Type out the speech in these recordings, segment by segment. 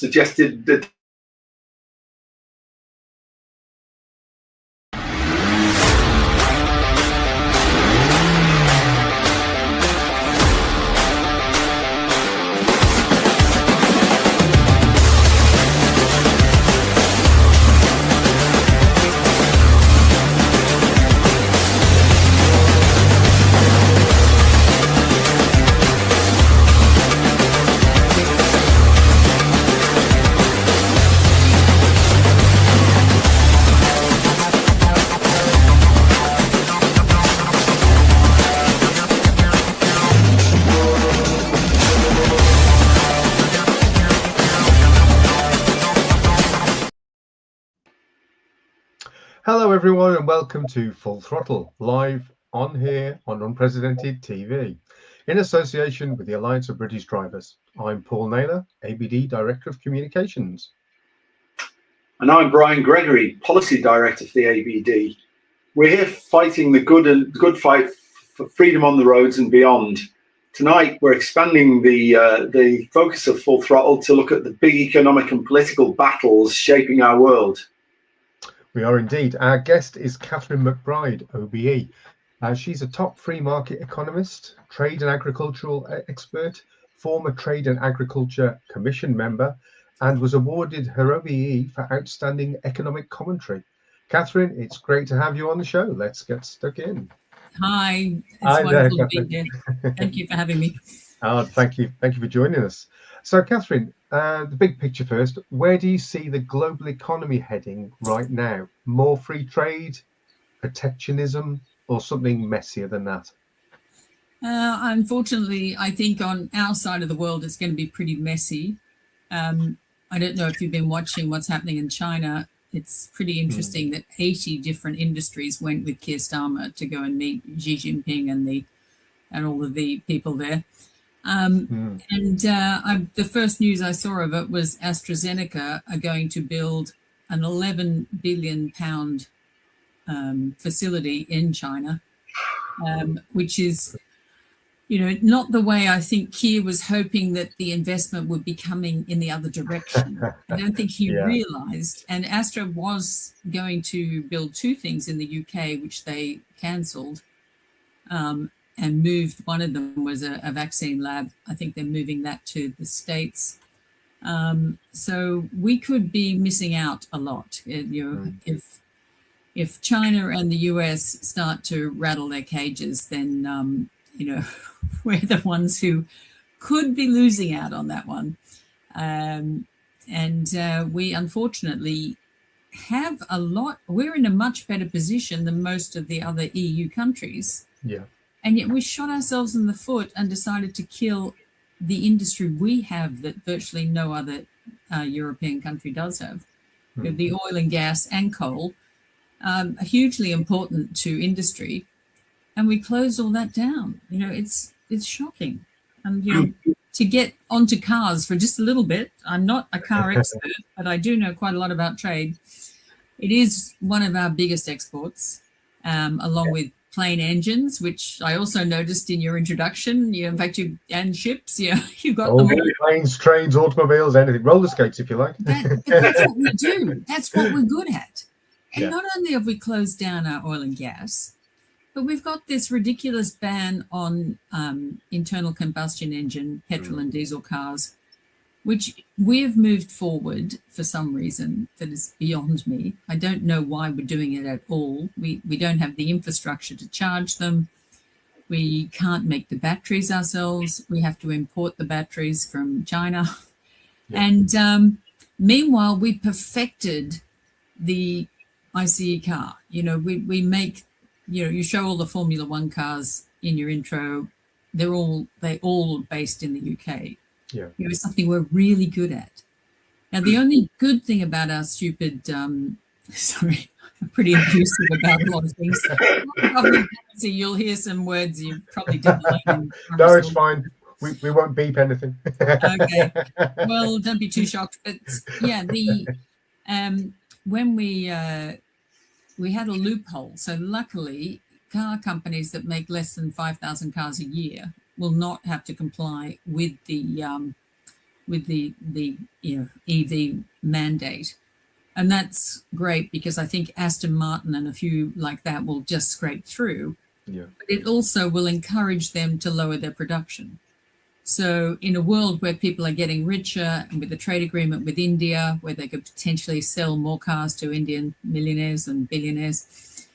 suggested that. Hello everyone and welcome to Full Throttle, live on here on Unprecedented TV, in association with the Alliance of British Drivers. I'm Paul Naylor, ABD Director of Communications. And I'm Brian Gregory, Policy Director for the ABD. We're here fighting the good fight for freedom on the roads and beyond. Tonight we're expanding the focus of Full Throttle to look at the big economic and political battles shaping our world. We are indeed. Our guest is Catherine McBride OBE. She's a top free market economist, trade and agricultural expert, former Trade and Agriculture Commission member, and was awarded her OBE for outstanding economic commentary. Catherine, it's great to have you on the show. Let's get stuck in. Hi, it's wonderful to be here. Thank you for having me. Thank you for joining us. So, Catherine, the big picture first. Where do you see the global economy heading right now? More free trade, protectionism, or something messier than that? Unfortunately, I think on our side of the world, it's going to be pretty messy. I don't know if you've been watching what's happening in China. It's pretty interesting that 80 different industries went with Keir Starmer to go and meet Xi Jinping and all of the people there. The first news I saw of it was AstraZeneca are going to build an £11 billion facility in China, which is, not the way I think Keir was hoping that the investment would be coming in the other direction. I don't think he realised. And Astra was going to build two things in the UK, which they cancelled. And moved. One of them was a vaccine lab. I think they're moving that to the States. So we could be missing out a lot. If China and the US start to rattle their cages, then we're the ones who could be losing out on that one. We unfortunately have a lot. We're in a much better position than most of the other EU countries. Yeah. And yet we shot ourselves in the foot and decided to kill the industry we have that virtually no other European country does have. The oil and gas and coal are hugely important to industry, and we closed all that down. It's shocking. And to get onto cars for just a little bit, I'm not a car expert, but I do know quite a lot about trade. It is one of our biggest exports, along with plane engines, which I also noticed in your introduction. In fact, and ships. You got them all. Planes, trains, automobiles, anything. Roller skates, if you like. But that's what we do. That's what we're good at. And not only have we closed down our oil and gas, but we've got this ridiculous ban on internal combustion engine, petrol and diesel cars, which we've moved forward for some reason that is beyond me. I don't know why we're doing it at all. We don't have the infrastructure to charge them. We can't make the batteries ourselves. We have to import the batteries from China. Yeah. And meanwhile, we perfected the ICE car. We make, you show all the Formula One cars in your intro. They all based in the UK. Yeah. It's something we're really good at. Now, the only good thing about our stupid, sorry, I'm pretty abusive about a lot of things. Government policy, you'll hear some words you probably didn't learn. No, it's fine. We won't beep anything. Okay. Well, don't be too shocked. But yeah, when we had a loophole. So luckily, car companies that make less than 5,000 cars a year will not have to comply with the with the EV mandate. And that's great because I think Aston Martin and a few like that will just scrape through. Yeah. But it also will encourage them to lower their production. So in a world where people are getting richer, and with the trade agreement with India, where they could potentially sell more cars to Indian millionaires and billionaires,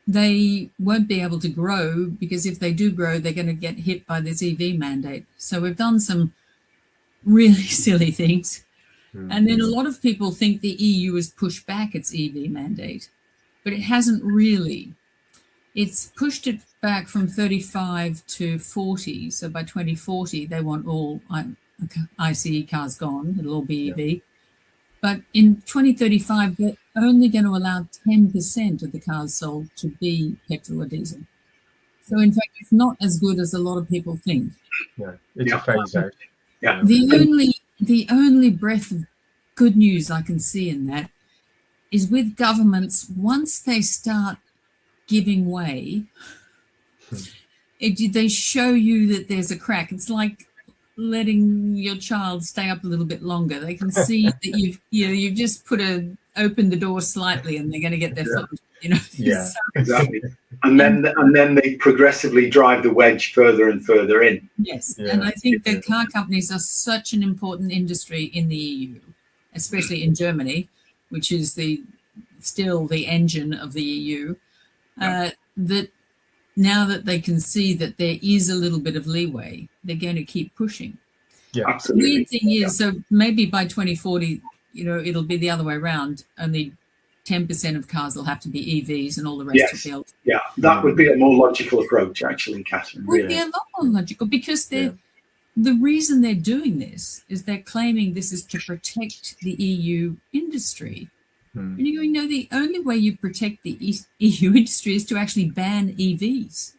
they won't be able to grow, because if they do grow, they're going to get hit by this EV mandate. So we've done some really silly things. And then a lot of people think the EU has pushed back its EV mandate, but it hasn't really. It's pushed it back from 35 to 40. So by 2040, they want all ICE cars gone. It'll all be EV. But in 2035, they're only going to allow 10% of the cars sold to be petrol or diesel. So in fact, it's not as good as a lot of people think. Yeah, it's a phase out. Yeah. The only breath of good news I can see in that is with governments, once they start giving way, they show you that there's a crack. It's like letting your child stay up a little bit longer. They can see that you've just opened the door slightly, and they're going to get their foot. Yeah, So, Exactly. And then they progressively drive the wedge further and further in. yes, Yeah. and I think that car companies are such an important industry in the EU, especially in Germany, which is still the engine of the EU. That now that they can see that there is a little bit of leeway, they're going to keep pushing. Yeah, The Absolutely. weird thing is, so maybe by 2040, it'll be the other way around. Only 10% of cars will have to be EVs, and all the rest Yes. will be LTV. Yeah, that would be a more logical approach, actually, Catherine. Would be a lot more logical, because the reason they're doing this is they're claiming this is to protect the EU industry. And you're going, no, the only way you protect the EU industry is to actually ban EVs.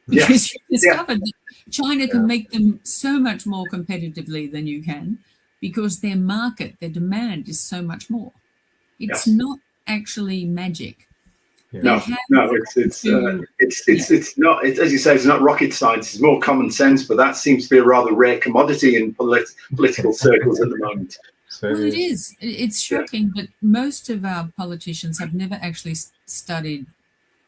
Because you've discovered that China can make them so much more competitively than you can, because their market, their demand is so much more. It's not actually magic. No, it's not. As you say, it's not rocket science. It's more common sense. But that seems to be a rather rare commodity in political circles at the moment. Well, it is. It's shocking, but most of our politicians have never actually studied.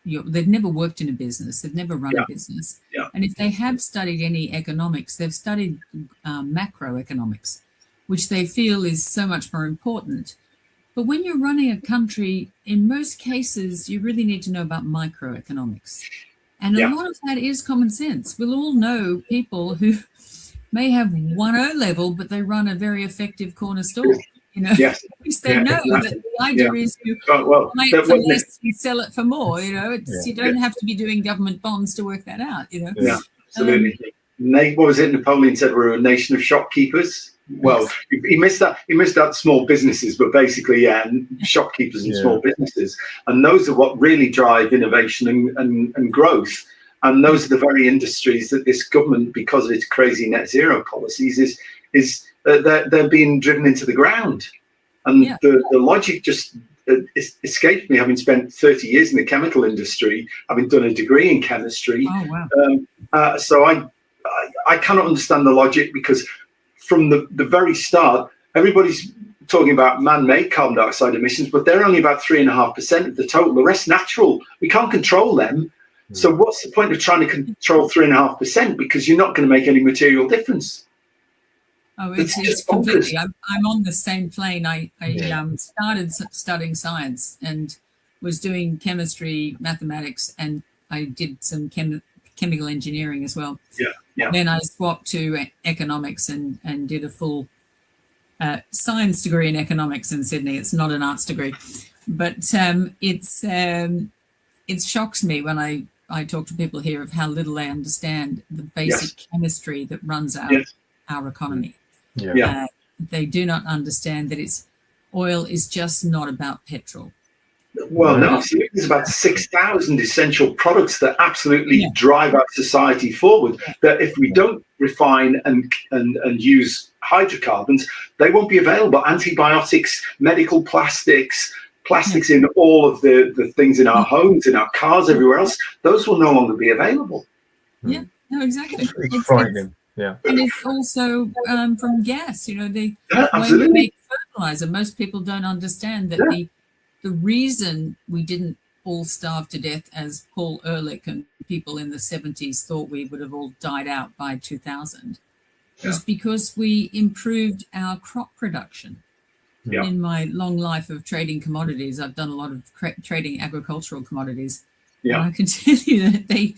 They've never worked in a business. They've never run a business. Yeah. And if they have studied any economics, they've studied macroeconomics, which they feel is so much more important. But when you're running a country, in most cases, you really need to know about microeconomics. And a lot of that is common sense. We'll all know people who may have 1 O-level, but they run a very effective corner store. Because they know that the idea is you buy it for less, you sell it for more. You don't have to be doing government bonds to work that out. Yeah, absolutely. What was it? Napoleon said we're a nation of shopkeepers. Well, he missed that small businesses, but basically, shopkeepers and small businesses, and those are what really drive innovation and growth. And those are the very industries that this government, because of its crazy net zero policies, they're being driven into the ground. And the logic just escaped me, having spent 30 years in the chemical industry, having done a degree in chemistry. Oh, wow. So I cannot understand the logic, because from the very start, everybody's talking about man-made carbon dioxide emissions, but they're only about 3.5% of the total. The rest natural. We can't control them. So what's the point of trying to control 3.5%? Because you're not going to make any material difference. Oh, it's completely. I'm on the same plane. I started studying science and was doing chemistry, mathematics, and I did some chemical engineering as well. Yeah. Then I swapped to economics and did a full science degree in economics in Sydney. It's not an arts degree, but it shocks me when I talk to people here of how little they understand the basic chemistry that runs our economy. They do not understand that oil is just not about petrol. Well, no, absolutely. There's about 6,000 essential products that absolutely drive our society forward. That if we don't refine and use hydrocarbons, they won't be available. Antibiotics, medical plastics in all of the things in our homes, in our cars, everywhere else, those will no longer be available. Yeah, no, exactly. It's frightening. Yeah. And it's also from gas. You know, the way we absolutely. make fertilizer. Most people don't understand that the reason we didn't all starve to death, as Paul Ehrlich and people in the 70s thought we would have all died out by 2000, is because we improved our crop production. Yeah. In my long life of trading commodities, I've done a lot of trading agricultural commodities. Yeah. And I can tell you that they,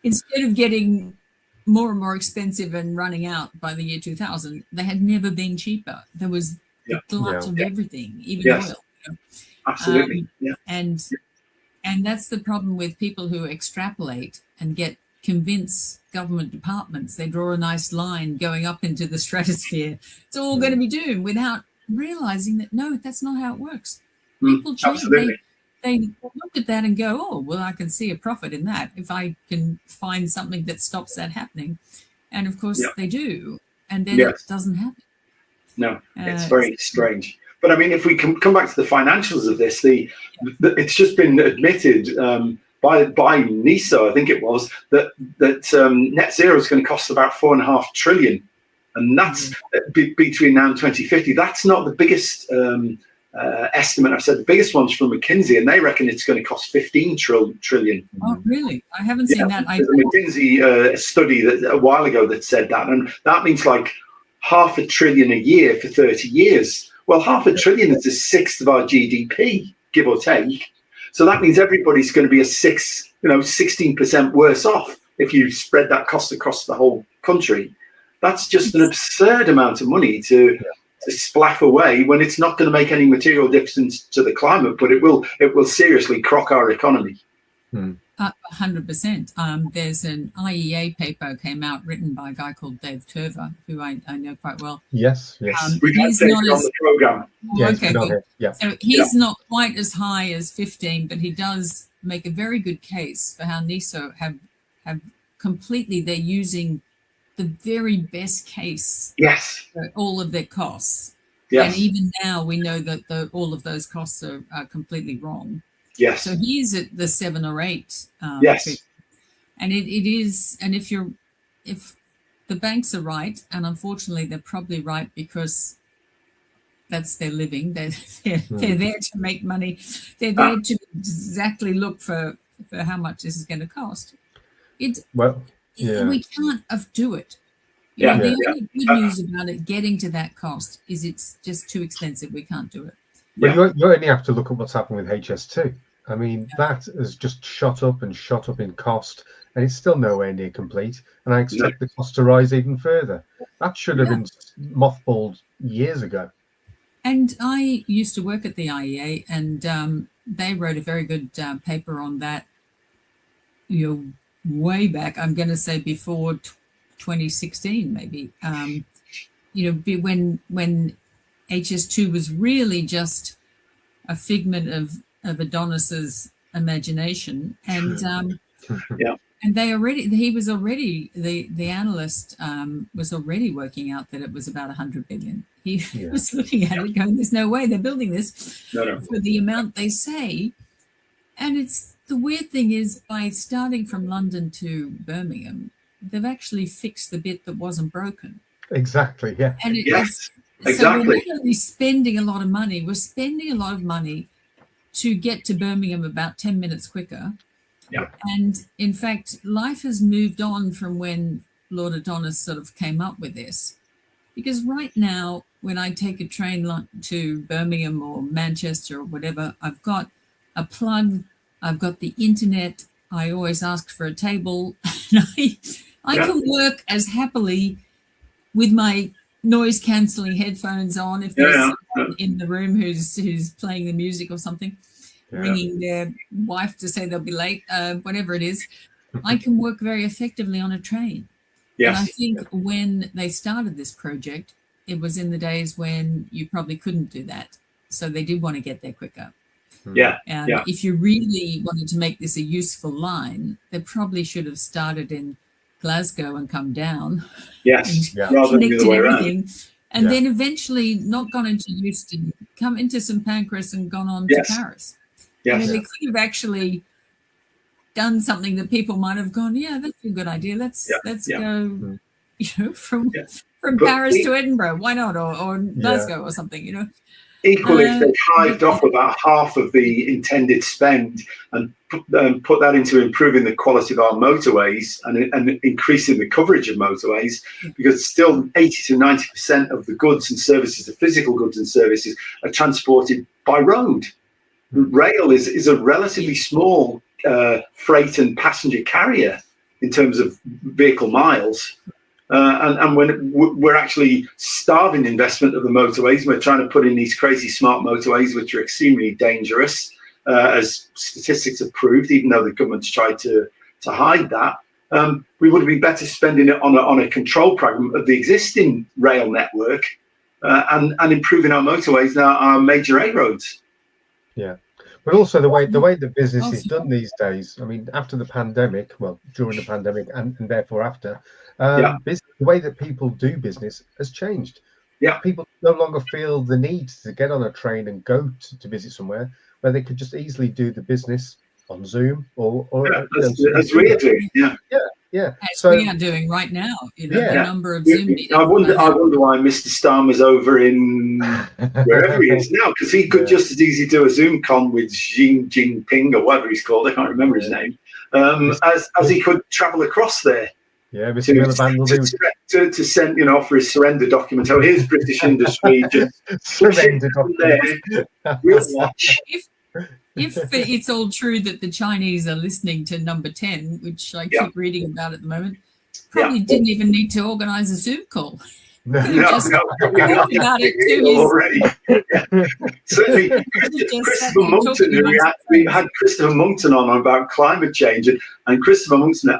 instead of getting more and more expensive and running out by the year 2000, they had never been cheaper. There was the glut of everything, even oil. You know? Absolutely. And that's the problem with people who extrapolate and convince government departments. They draw a nice line going up into the stratosphere. It's all going to be doomed, without realizing that, no, that's not how it works. People change. They look at that and go, oh, well, I can see a profit in that if I can find something that stops that happening. And of course they do. And then it doesn't happen. No, it's very strange. But I mean, if we can come back to the financials of this, it's just been admitted by NESO, I think it was, that NetZero is going to cost about $4.5 trillion, and that's between now and 2050. That's not the biggest estimate. I've said the biggest one's from McKinsey, and they reckon it's going to cost 15 trillion. Oh, really? I haven't seen that. There's a McKinsey study that a while ago that said that, and that means like $500 billion a year for 30 years. Well, $500 billion is a sixth of our GDP, give or take. So that means everybody's going to be 16% worse off if you spread that cost across the whole country. That's just an absurd amount of money to splaff away when it's not going to make any material difference to the climate, but it will seriously crock our economy. 100%. There's an IEA paper came out written by a guy called Dave Turver, who I know quite well. Yes. We've had Dave on the program. Okay, good. So he's not quite as high as 15, but he does make a very good case for how NESO have completely, they're using the very best case for all of their costs. Yes. And even now we know that all of those costs are completely wrong. Yes. So he's at the 7 or 8. Yes. And it is, and if the banks are right, and unfortunately they're probably right because that's their living. They're there to make money. They're there to exactly look for how much this is going to cost. We can't do it. The only good news about it getting to that cost is it's just too expensive. We can't do it. But you only have to look at what's happening with HS2. I mean, that has just shot up in cost, and it's still nowhere near complete. And I expect the cost to rise even further. That should have been mothballed years ago. And I used to work at the IEA, and they wrote a very good paper on that. Way back, I'm going to say before 2016, maybe. When HS2 was really just a figment of Adonis's imagination, and and the analyst was already working out that it was about 100 billion. He was looking at it going, there's no way they're building this for the amount they say. And it's the weird thing is, by starting from London to Birmingham, they've actually fixed the bit that wasn't broken. Exactly, yeah. And exactly. So we're not only spending a lot of money, we're spending a lot of money to get to Birmingham about 10 minutes quicker. Yeah. And in fact, life has moved on from when Lord Adonis sort of came up with this. Because right now, when I take a train to Birmingham or Manchester or whatever, I've got a plug, I've got the internet, I always ask for a table. I can work as happily with my noise cancelling headphones on if there's someone in the room who's playing the music or something, ringing their wife to say they'll be late, whatever it is. I can work very effectively on a train. Yes. And I think when they started this project, it was in the days when you probably couldn't do that. So they did want to get there quicker. If you really wanted to make this a useful line, they probably should have started in Glasgow and come down. Yes, and connected everything, and then eventually not gone into Euston, come into St Pancras and gone on to Paris. I mean, they could have actually done something that people might have gone, that's a good idea. Let's go from Yeah. from But Paris to Edinburgh. Why not? Or Glasgow or something, Equally, if they hived off about half of the intended spend and put that into improving the quality of our motorways and increasing the coverage of motorways, because still 80 to 90% of the goods and services, the physical goods and services, are transported by road. Rail is a relatively small freight and passenger carrier in terms of vehicle miles. And when we're actually starving investment of the motorways, we're trying to put in these crazy smart motorways, which are extremely dangerous, as statistics have proved, even though the government's tried to hide that. We would be better spending it on a control program of the existing rail network and improving our motorways and our major A roads. Yeah. But also the way the business is done these days. I mean, after the pandemic, well, during the pandemic and therefore after, the way that people do business has changed. Yeah. People no longer feel the need to get on a train and go to visit somewhere, where they could just easily do the business on Zoom or as we are doing. As we are doing right now, the number of Zoom meetings. I wonder why Mr. Starmer's over in wherever he is now, because he could just as easily do a Zoom con with Xi Jinping or whatever he's called. I can't remember his name. As he could travel across there. Yeah, Mr. Miliband will to send, for his surrender document. Oh, here's British industry. Just surrender document. We'll watch. If it's all true that the Chinese are listening to number 10, which I keep reading about at the moment, probably didn't even need to organise a Zoom call. Just talked about it already. Certainly, Christopher Monkton, we had Christopher Monkton on about climate change, and Christopher Monkton,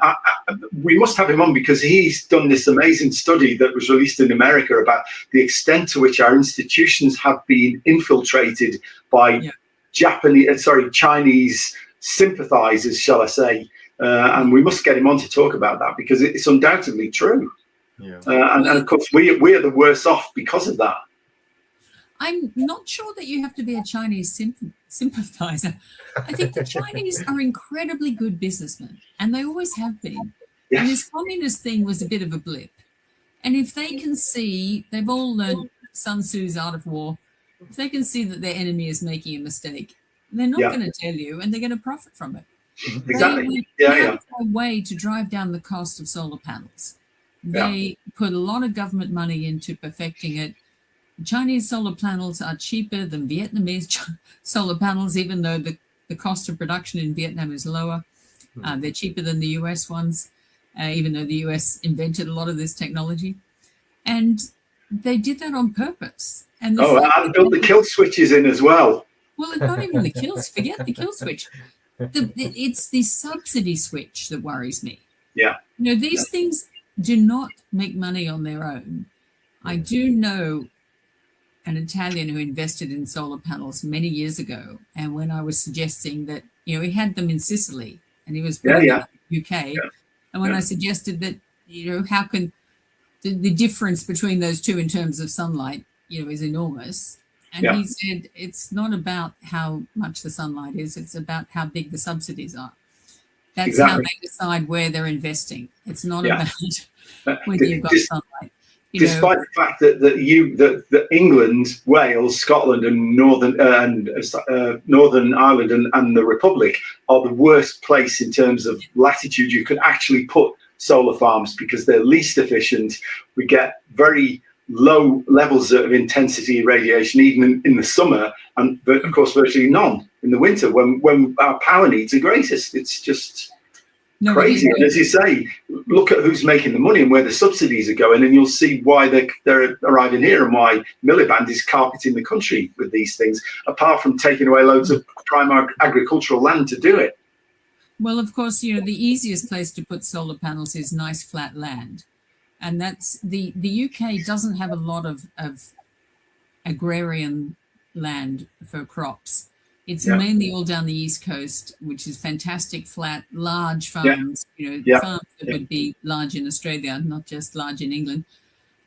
we must have him on because he's done this amazing study that was released in America about the extent to which our institutions have been infiltrated by Chinese sympathizers, shall I say, and we must get him on to talk about that because it's undoubtedly true. And of course, we are the worse off because of that. I'm not sure that you have to be a Chinese sympathizer. I think the Chinese are incredibly good businessmen, and they always have been. Yes. And this communist thing was a bit of a blip. And if they can see, they've all learned Sun Tzu's Art of War, if they can see that their enemy is making a mistake, they're not going to tell you, and they're going to profit from it. Exactly. They went a way to drive down the cost of solar panels. They put a lot of government money into perfecting it. Chinese solar panels are cheaper than Vietnamese solar panels, even though the cost of production in Vietnam is lower. They're cheaper than the US ones, even though the US invented a lot of this technology. And they did that on purpose. And and built the kill switches in as well. Well, it's not even the kills. Forget the kill switch. It's the subsidy switch that worries me. Yeah. These things do not make money on their own. I do know an Italian who invested in solar panels many years ago. And when I was suggesting that, he had them in Sicily and he was putting them in the UK. Yeah. And when I suggested that, how can the difference between those two in terms of sunlight, is enormous. And he said, it's not about how much the sunlight is, it's about how big the subsidies are. That's how they decide where they're investing. It's not about when you've got sunlight. Despite the fact that England, Wales, Scotland, and Northern Ireland and the Republic are the worst place in terms of latitude you could actually put solar farms because they're least efficient. We get very low levels of intensity radiation even in the summer, but of course virtually none in the winter when our power needs are greatest. It's just crazy. And as you say, look at who's making the money and where the subsidies are going, and you'll see why they're arriving here and why Miliband is carpeting the country with these things, apart from taking away loads of prime agricultural land to do it. Well, of course, the easiest place to put solar panels is nice flat land. And that's the UK doesn't have a lot of agrarian land for crops. It's mainly all down the East Coast, which is fantastic, flat, large farms, farms that would be large in Australia, not just large in England.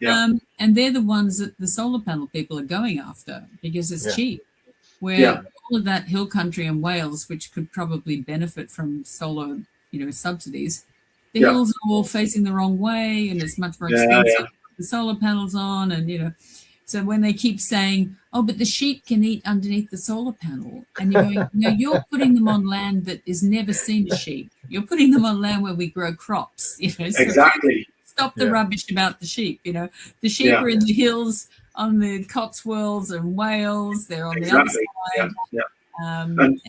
And they're the ones that the solar panel people are going after because it's cheap. Where all of that hill country in Wales, which could probably benefit from solar, subsidies, the hills are all facing the wrong way, and it's much more expensive to put the solar panels on, and so when they keep saying, oh, but the sheep can eat underneath the solar panel, and you're going, no, you're putting them on land that has never seen a sheep. You're putting them on land where we grow crops. So exactly. Stop the rubbish about the sheep. The sheep are in the hills on the Cotswolds and Wales. They're on the other side. And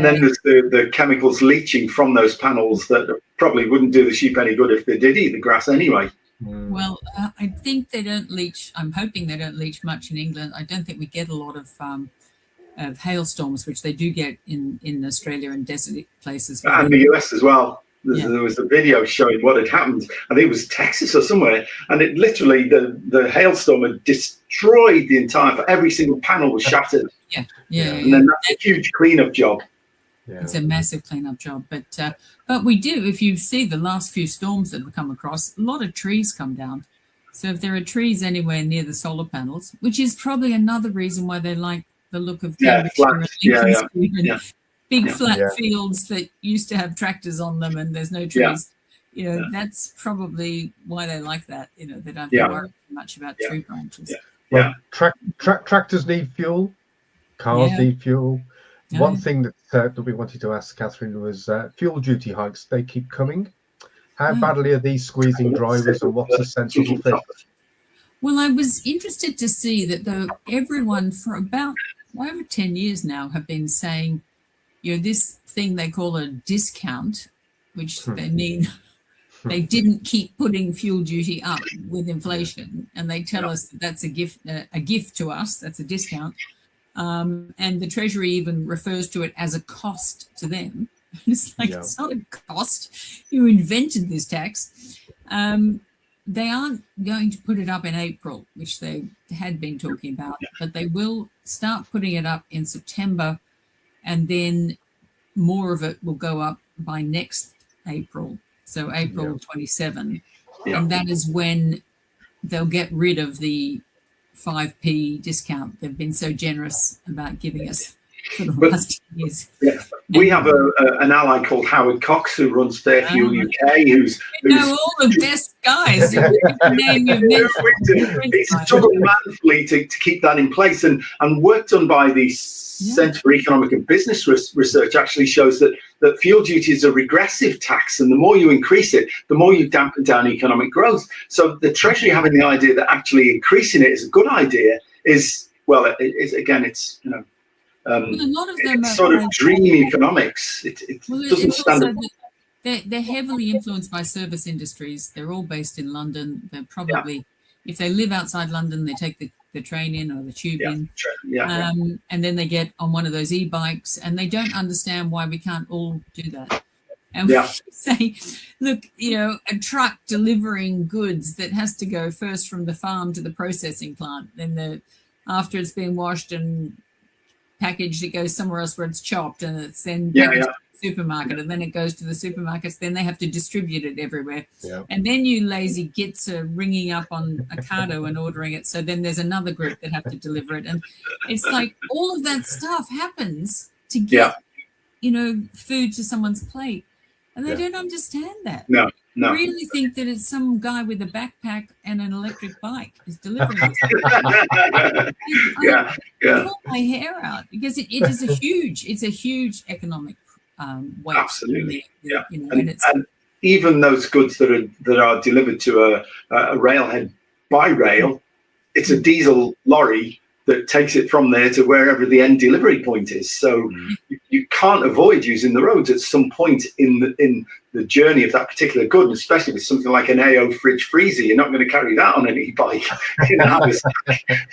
then there's the chemicals leaching from those panels that probably wouldn't do the sheep any good if they did eat the grass anyway. Well, I think they don't leach. I'm hoping they don't leach much in England. I don't think we get a lot of hailstorms, which they do get in Australia and desert places. And the US as well. There was a video showing what had happened. I think it was Texas or somewhere, and it literally the hailstorm had destroyed the entire. Every single panel was shattered. And then that's a huge cleanup job. It's a massive cleanup job, but we do. If you see the last few storms that have come across, a lot of trees come down. So if there are trees anywhere near the solar panels, which is probably another reason why they like the look of big flat fields that used to have tractors on them and there's no trees. That's probably why they like that. They don't have to worry too much about tree branches. Well, tractors need fuel, cars need fuel. One thing that we wanted to ask Catherine was fuel duty hikes. They keep coming. How badly are these squeezing drivers, and what's the sensible fix? Well, I was interested to see that everyone for about over 10 years now have been saying, this thing they call a discount, which they mean they didn't keep putting fuel duty up with inflation, and they tell us that that's a gift to us. That's a discount. And the Treasury even refers to it as a cost to them. It's like, it's not a cost. You invented this tax. They aren't going to put it up in April, which they had been talking about, but they will start putting it up in September, and then more of it will go up by next April, so April 27. And that is when they'll get rid of the 5p discount they've been so generous about giving us for the last 10 years. We have an ally called Howard Cox who runs Fairfuel UK, who's all the best guys. He's struggled manfully to keep that in place, and work done by the Centre for Economic and Business Research actually shows that fuel duty is a regressive tax, and the more you increase it, the more you dampen down economic growth. So the Treasury having the idea that actually increasing it is a good idea is, well, it's a lot of them it's sort of dream economics. It doesn't stand up. They're heavily influenced by service industries. They're all based in London. They're probably, if they live outside London, they take the train in or the tube in. And then they get on one of those e-bikes, and they don't understand why we can't all do that. And we say, look, a truck delivering goods that has to go first from the farm to the processing plant, then after it's been washed and packaged, it goes somewhere else where it's chopped, and it's then packaged to the supermarket, and then it goes to the supermarkets. Then they have to distribute it everywhere. And then you lazy gits are ringing up on Ocado and ordering it. So then there's another group that have to deliver it. And it's like all of that stuff happens to get, food to someone's plate. And they don't understand that. No. I really think that it's some guy with a backpack and an electric bike is delivering it. I pull my hair out because it is a huge economic weight. Absolutely. And even those goods that are delivered to a railhead by rail, it's a diesel lorry that takes it from there to wherever the end delivery point is. So you can't avoid using the roads at some point in the journey of that particular good, and especially with something like an AO fridge freezer. You're not going to carry that on an e-bike.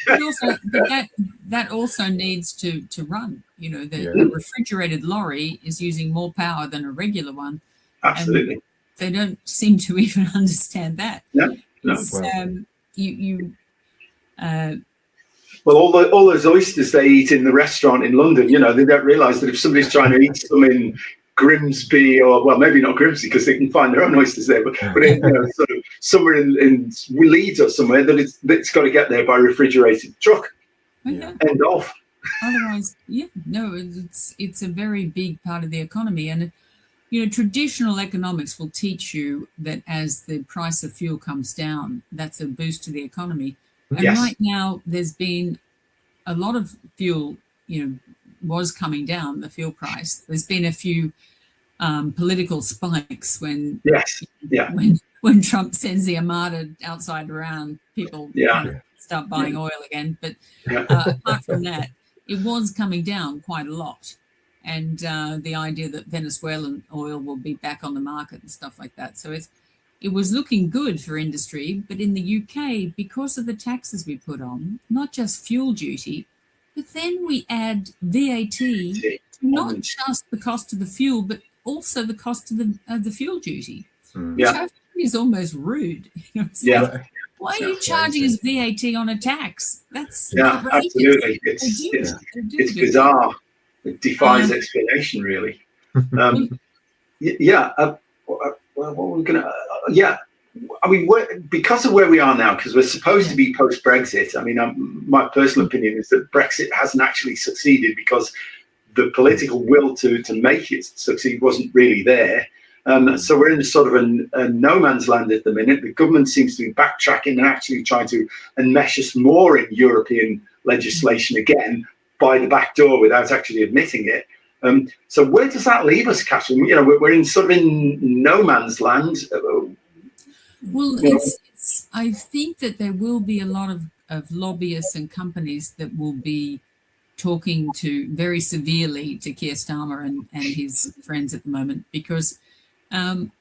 But that also needs to run. The refrigerated lorry is using more power than a regular one. Absolutely. And they don't seem to even understand that. No. Well, all those oysters they eat in the restaurant in London, they don't realise that if somebody's trying to eat some in Grimsby, or, well, maybe not Grimsby because they can find their own oysters there, but sort of somewhere in Leeds or somewhere, that it's got to get there by refrigerated truck. End of. Otherwise, it's a very big part of the economy, and traditional economics will teach you that as the price of fuel comes down, that's a boost to the economy. And right now, there's been a lot of fuel, was coming down, the fuel price. There's been a few political spikes when Trump sends the armada outside around, people kind of start buying oil again. But apart from that, it was coming down quite a lot. And the idea that Venezuelan oil will be back on the market and stuff like that. So it was looking good for industry. But in the UK, because of the taxes we put on, not just fuel duty, but then we add VAT to not just the cost of the fuel, but also the cost of the fuel duty, which I think is almost rude. Why are you charging us VAT on a tax? That's outrageous. Absolutely. It's bizarre. It defies explanation, really. What we're gonna? I mean, because of where we are now, because we're supposed to be post-Brexit. I mean, my personal opinion is that Brexit hasn't actually succeeded because the political will to make it succeed wasn't really there. So we're in sort of a no man's land at the minute. The government seems to be backtracking and actually trying to enmesh us more in European legislation again by the back door without actually admitting it. So where does that leave us, Catherine? We're in sort of in no man's land. Well, I think that there will be a lot of lobbyists and companies that will be talking very severely to Keir Starmer and his friends at the moment, because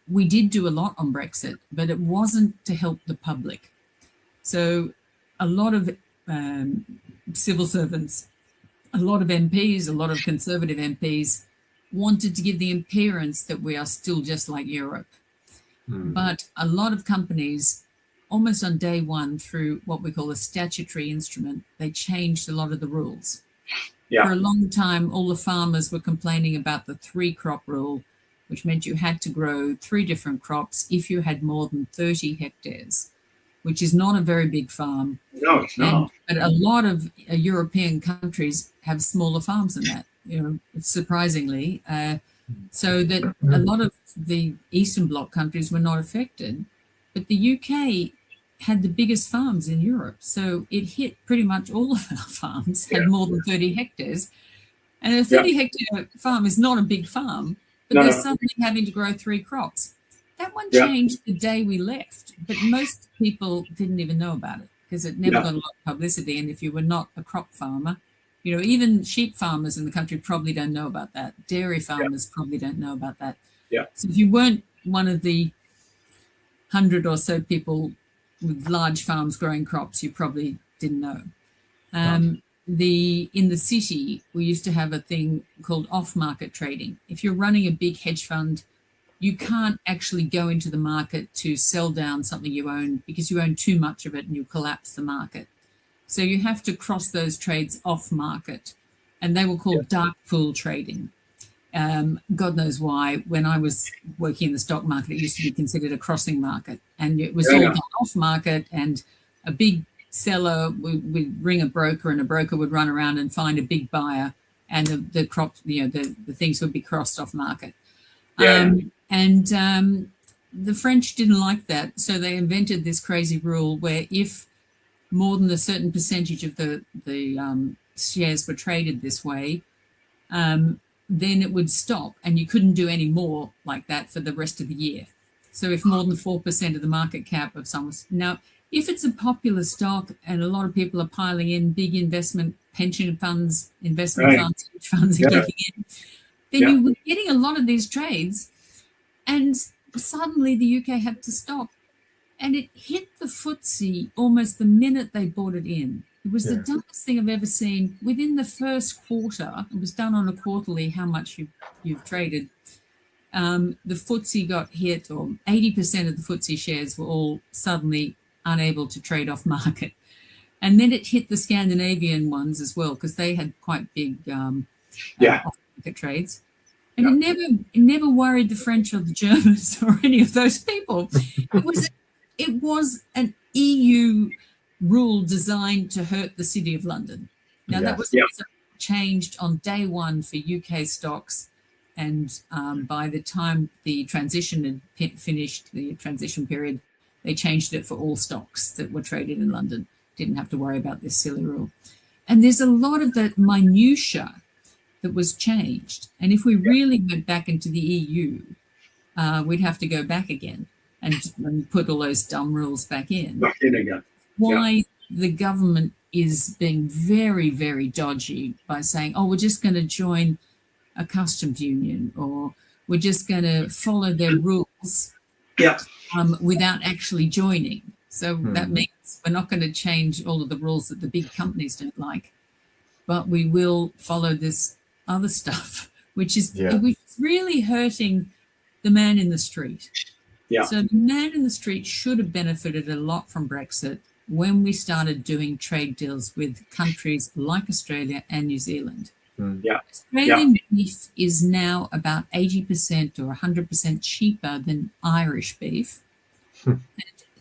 we did do a lot on Brexit, but it wasn't to help the public. So a lot of civil servants, a lot of MPs, a lot of Conservative MPs wanted to give the appearance that we are still just like Europe. But a lot of companies, almost on day one, through what we call a statutory instrument, they changed a lot of the rules. For a long time, all the farmers were complaining about the 3-crop rule, which meant you had to grow 3 different crops if you had more than 30 hectares, which is not a very big farm. No, it's not. But a lot of European countries have smaller farms than that, surprisingly. So that a lot of the Eastern Bloc countries were not affected. But the UK had the biggest farms in Europe. So it hit pretty much all of our farms, had more than 30 hectares. And a 30-hectare farm is not a big farm, but they're suddenly having to grow 3 crops. That one changed the day we left, but most people didn't even know about it because it never got a lot of publicity. And if you were not a crop farmer, even sheep farmers in the country probably don't know about that. Dairy farmers probably don't know about that. So if you weren't one of the 100 or so people with large farms growing crops, you probably didn't know. In the city, we used to have a thing called off-market trading. If you're running a big hedge fund, you can't actually go into the market to sell down something you own because you own too much of it and you collapse the market. So you have to cross those trades off market, and they were called dark pool trading. God knows why. When I was working in the stock market, it used to be considered a crossing market, and it was all done off market. And a big seller would ring a broker, and a broker would run around and find a big buyer, and the crop, the things would be crossed off market. The French didn't like that, so they invented this crazy rule where if more than a certain percentage of the shares were traded this way, then it would stop, and you couldn't do any more like that for the rest of the year. So if more than 4% of the market cap of some, now if it's a popular stock and a lot of people are piling in, big investment pension funds, investment funds, hedge funds are getting in, then you were getting a lot of these trades, and suddenly the UK had to stop. And it hit the FTSE almost the minute they bought it in. It was the dumbest thing I've ever seen. Within the first quarter, it was done on a quarterly, how much you've traded. The FTSE got hit, or 80% of the FTSE shares were all suddenly unable to trade off market. And then it hit the Scandinavian ones as well, because they had quite big off-market trades. And it never worried the French or the Germans or any of those people. It was an EU rule designed to hurt the City of London. Now, that was also changed on day one for UK stocks And by the time the transition had finished, the transition period, they changed it for all stocks that were traded in London. Didn't have to worry about this silly rule. And there's a lot of that minutiae that was changed. And if we really went back into the EU, we'd have to go back again and put all those dumb rules back in. Back in again. Why the government is being very, very dodgy by saying, oh, we're just going to join a customs union, or we're just going to follow their rules without actually joining. So that means we're not going to change all of the rules that the big companies don't like, but we will follow this other stuff, which is really hurting the man in the street. Yeah. So the man in the street should have benefited a lot from Brexit when we started doing trade deals with countries like Australia and New Zealand. Australian beef is now about 80% or 100% cheaper than Irish beef. And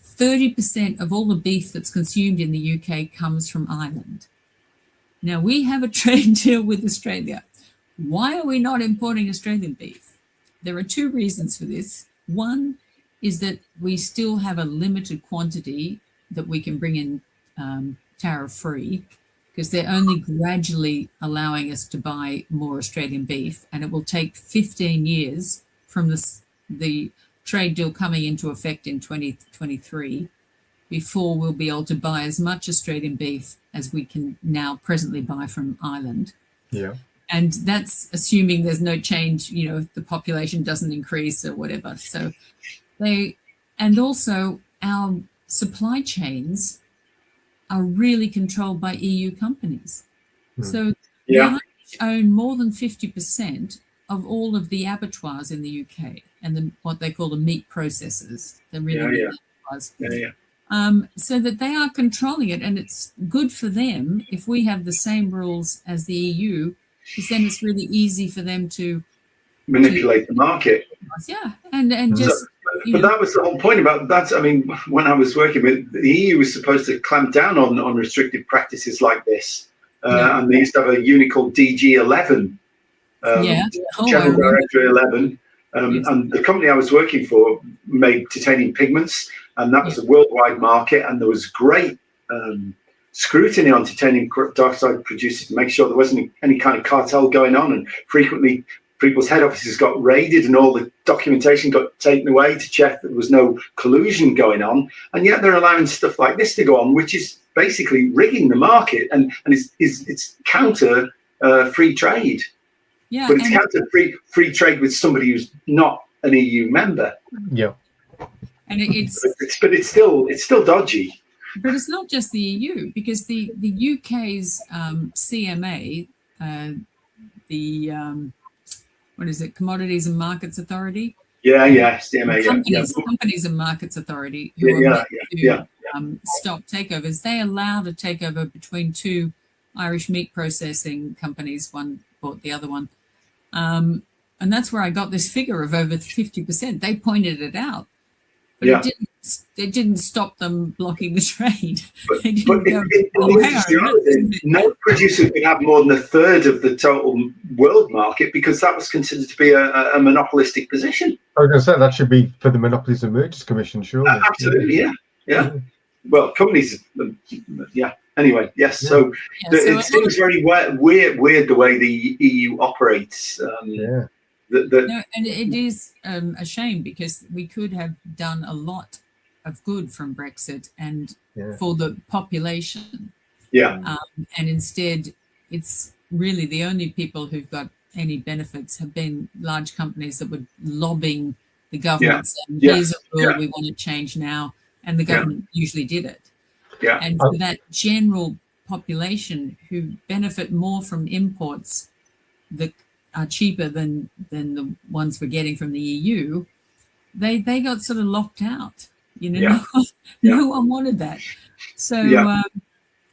30% of all the beef that's consumed in the UK comes from Ireland. Now, we have a trade deal with Australia. Why are we not importing Australian beef? There are two reasons for this. One is that we still have a limited quantity that we can bring in tariff-free, because they're only gradually allowing us to buy more Australian beef, and it will take 15 years from the trade deal coming into effect in 2023 before we'll be able to buy as much Australian beef as we can now presently buy from Ireland. Yeah. And that's assuming there's no change, you know, the population doesn't increase or whatever. So and also our supply chains are really controlled by EU companies. So the Irish own more than 50% of all of the abattoirs in the UK and what they call the meat processors. They're really abattoirs. So that they are controlling it, and it's good for them if we have the same rules as the EU, because then it's really easy for them to manipulate the market. Yeah, and just... But that was the whole point about that. I mean, when I was working with the EU, was supposed to clamp down on restrictive practices like this, and they used to have a unit called DG11, General Director 11, and the company I was working for made titanium pigments, and that was a worldwide market, and there was great scrutiny on titanium dioxide producers to make sure there wasn't any kind of cartel going on, and frequently people's head offices got raided and all the documentation got taken away to check that there was no collusion going on. And yet they're allowing stuff like this to go on, which is basically rigging the market, and it's counter free trade. Yeah, but it's counter free trade with somebody who's not an EU member. Yeah. And it's still dodgy. But it's not just the EU, because the UK's CMA, what is it, Commodities and Markets Authority? CMA, Companies and Markets Authority, who stop takeovers. They allowed a takeover between two Irish meat processing companies. One bought the other one. And that's where I got this figure of over 50%. They pointed it out. But it didn't stop them blocking the trade. No producer could have more than a third of the total world market, because that was considered to be a monopolistic position. I was going to say that should be for the Monopolies and Mergers Commission, surely. Absolutely, yeah. Well, companies, Anyway, yes. So it seems very weird the way the EU operates. And it is a shame, because we could have done a lot of good from Brexit and for the population. And instead, it's really the only people who've got any benefits have been large companies that were lobbying the government saying, here's a rule we want to change now. And the government usually did it. And for that general population who benefit more from imports that are cheaper than the ones we're getting from the EU, they got sort of locked out. No one wanted that. So,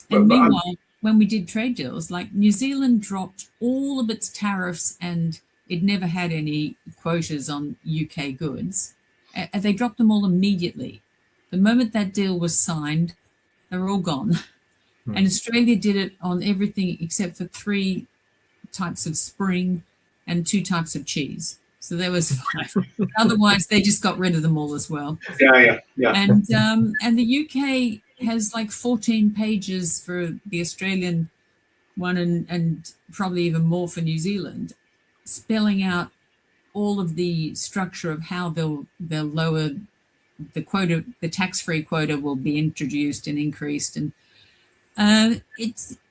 and meanwhile, when we did trade deals, like New Zealand dropped all of its tariffs, and it never had any quotas on UK goods. They dropped them all immediately. The moment that deal was signed, they were all gone. And Australia did it on everything except for 3 types of spring and 2 types of cheese. So there was 5. Otherwise, they just got rid of them all as well. Yeah. And the UK has like 14 pages for the Australian one, and probably even more for New Zealand, spelling out all of the structure of how they'll lower the quota. The tax-free quota will be introduced and increased, and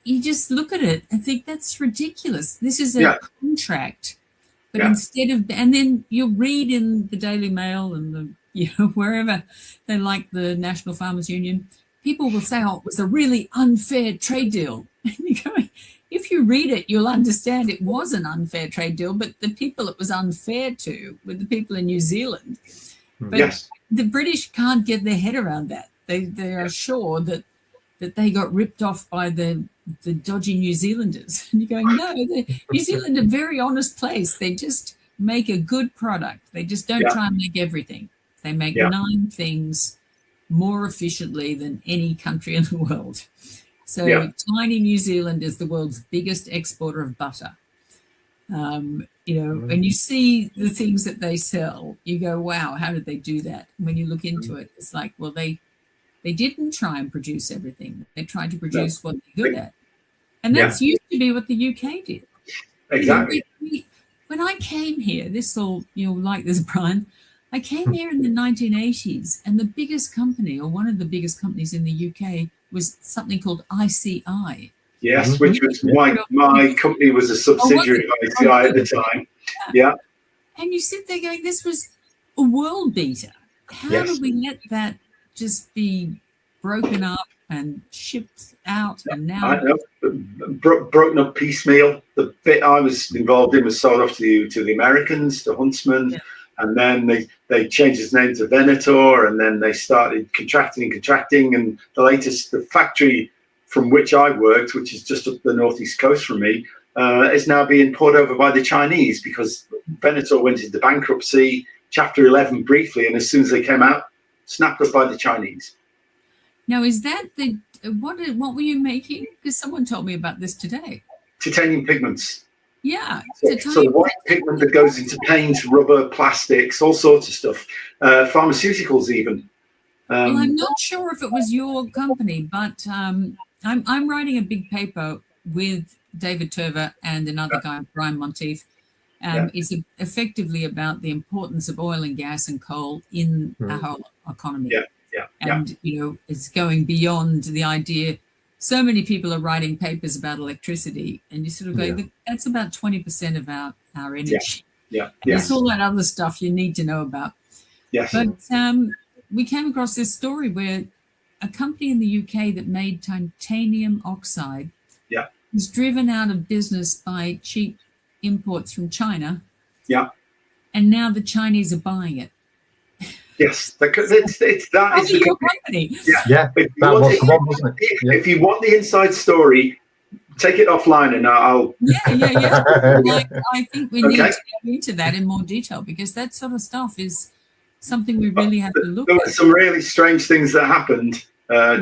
you just look at it and think that's ridiculous. This is a contract, but instead of, and then you'll read in the Daily Mail and wherever they like the National Farmers Union, people will say, "Oh, it was a really unfair trade deal." And you go, if you read it, you'll understand it was an unfair trade deal, but the people it was unfair to were the people in New Zealand. But the British can't get their head around that. They are sure that they got ripped off by the dodgy New Zealanders. And you're going, no, New Zealand is a very honest place. They just make a good product. They just don't try and make everything. They make 9 things more efficiently than any country in the world. So tiny New Zealand is the world's biggest exporter of butter. When you see the things that they sell, you go, wow, how did they do that? When you look into it, it's like, well, they didn't try and produce everything. They tried to produce what they're good at. And that's used to be what the UK did. Exactly. When I came here, you'll like this, Brian, I came here in the 1980s, and the biggest company, or one of the biggest companies in the UK, was something called ICI. Yes, which was my company was a subsidiary of ICI at the time. Yeah. And you sit there going, this was a world beater. How did we let that just be broken up and shipped out? And now I know, broken up piecemeal. The bit I was involved in was sold off to the Americans, to Huntsman, and then they changed its name to Venator, and then they started contracting, and the factory from which I worked, which is just up the northeast coast from me, is now being poured over by the Chinese, because Venator went into bankruptcy, Chapter 11 briefly, and as soon as they came out, snapped up by the Chinese. Now, is that what were you making? Because someone told me about this today. Titanium pigments. Yeah. So the white pigment that goes into paint, rubber, plastics, all sorts of stuff, pharmaceuticals even. Well, I'm not sure if it was your company, but I'm writing a big paper with David Turver and another guy, Brian Monteith. It's effectively about the importance of oil and gas and coal in our whole economy. And, it's going beyond the idea. So many people are writing papers about electricity, and you sort of go, that's about 20% of our energy. There's all that other stuff you need to know about. Yes. But we came across this story where a company in the UK that made titanium oxide was driven out of business by cheap imports from China. And now the Chinese are buying it. Yes, that is your company. If you want the inside story, take it offline, and I'll. I think we need to go into that in more detail, because that sort of stuff is something we really have to look at. There were some really strange things that happened.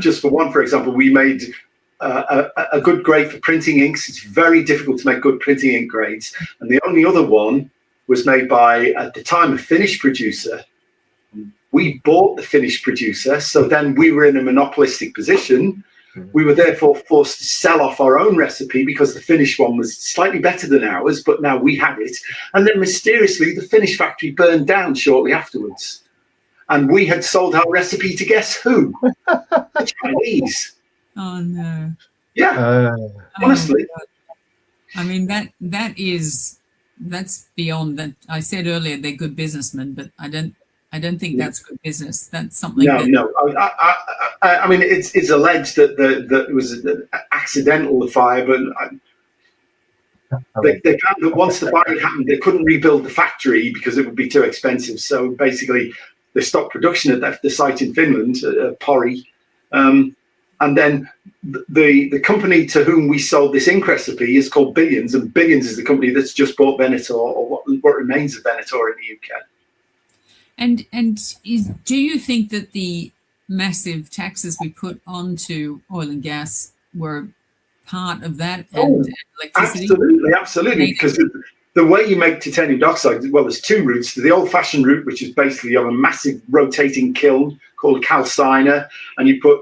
Just for one, for example, we made a good grade for printing inks. It's very difficult to make good printing ink grades, and the only other one was made by, at the time, a Finnish producer. We bought the Finnish producer, so then we were in a monopolistic position. We were therefore forced to sell off our own recipe, because the Finnish one was slightly better than ours, but now we had it. And then mysteriously, the Finnish factory burned down shortly afterwards. And we had sold our recipe to guess who? The Chinese. Oh, no. Yeah, honestly. I mean, that's beyond that. I said earlier they're good businessmen, but I don't think that's good business. That's something. No. I mean, it's alleged that it was an accidental fire, but they found that once the fire happened, they couldn't rebuild the factory because it would be too expensive. So basically, they stopped production at the site in Finland, Pori, and then the company to whom we sold this ink recipe is called Billions, and Billions is the company that's just bought Venator, or what remains of Venator in the UK. And do you think that the massive taxes we put onto oil and gas were part of that, and electricity? Absolutely, because the way you make titanium dioxide, well, there's two routes. The old-fashioned route, which is basically you have a massive rotating kiln called a calciner, and you put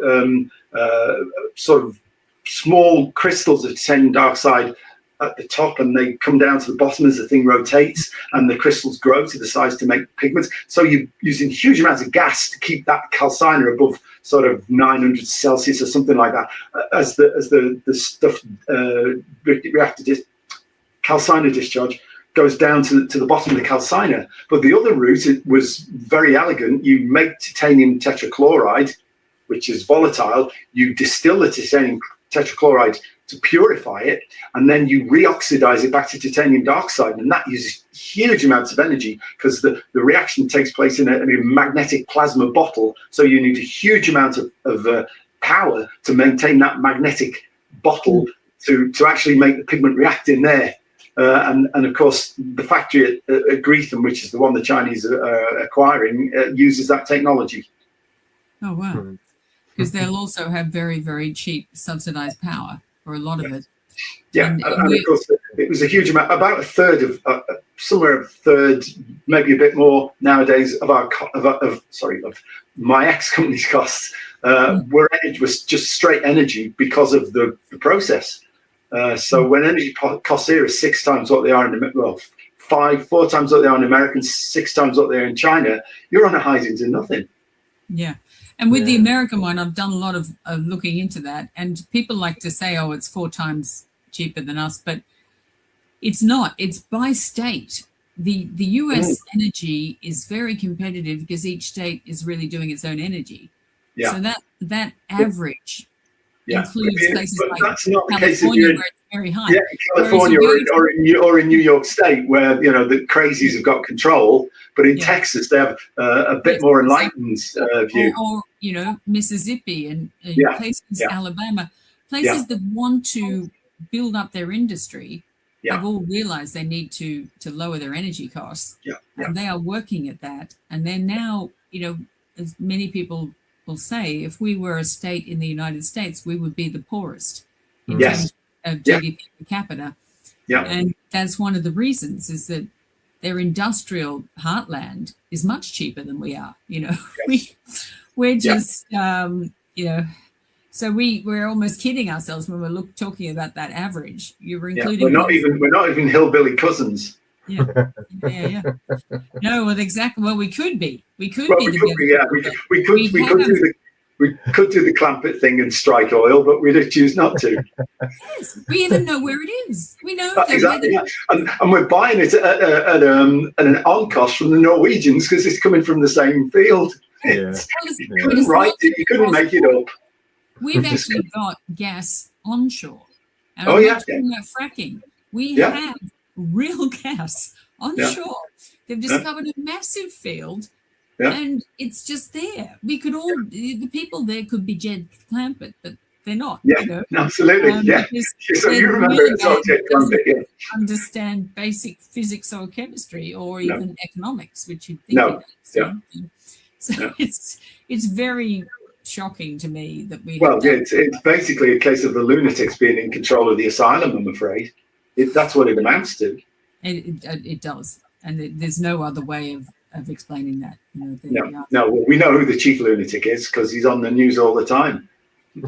sort of small crystals of titanium dioxide at the top, and they come down to the bottom as the thing rotates, and the crystals grow to the size to make pigments. So you're using huge amounts of gas to keep that calciner above sort of 900 Celsius or something like that, as the stuff calciner discharge goes down to the bottom of the calciner. But the other route, it was very elegant. You make titanium tetrachloride, which is volatile. You distill the titanium tetrachloride to purify it, and then you reoxidize it back to titanium dioxide, and that uses huge amounts of energy because the reaction takes place in a magnetic plasma bottle, so you need a huge amount of power to maintain that magnetic bottle to actually make the pigment react in there. And of course, the factory at Greetham, which is the one the Chinese are acquiring, uses that technology. Oh, wow. Because they'll also have very, very cheap subsidized power for a lot of it. Yeah, and of course, it was a huge amount, about a third of, somewhere a third, maybe a bit more nowadays of my ex-company's costs was just straight energy because of the process. So when energy costs here are 6 times what they are in the, 4 times what they are in America, 6 times what they are in China, you're on a hide into nothing. Yeah. And with the American one, I've done a lot of looking into that. And people like to say, oh, it's 4 times cheaper than us. But it's not. It's by state. The US energy is very competitive because each state is really doing its own energy. Yeah. So that average includes places like California, where it's very high. Yeah, in California or in New York State, where the crazies have got control, but in Texas they have a bit more enlightened view. Or Mississippi and places, Alabama, places that want to build up their industry have all realized they need to lower their energy costs. And they are working at that. And then now, as many people will say, if we were a state in the United States, we would be the poorest in terms of GDP per capita. And that's one of the reasons, is that their industrial heartland is much cheaper than we are. We're just, so we're almost kidding ourselves when we're talking about that average. You're including. We're not even hillbilly cousins. No, well, exactly. Well, we could be. We could be. We could do the Clampett thing and strike oil, but we'd choose not to. Yes, we even know where it is. We know exactly, and we're buying it at an on cost from the Norwegians because it's coming from the same field. You couldn't make it up. We've actually got gas onshore. And I'm not talking about fracking. We have real gas onshore. They've discovered a massive field. And it's just there. We could all, the people there could be Jed Clampett, but they're not. Absolutely. So you remember Jed Clampett, understand basic physics or chemistry or even economics, which you'd think So it's very shocking to me that we. Well, it's basically a case of the lunatics being in control of the asylum, I'm afraid. That's what it amounts to. It does. And there's no other way of explaining that. Well, we know who the chief lunatic is because he's on the news all the time.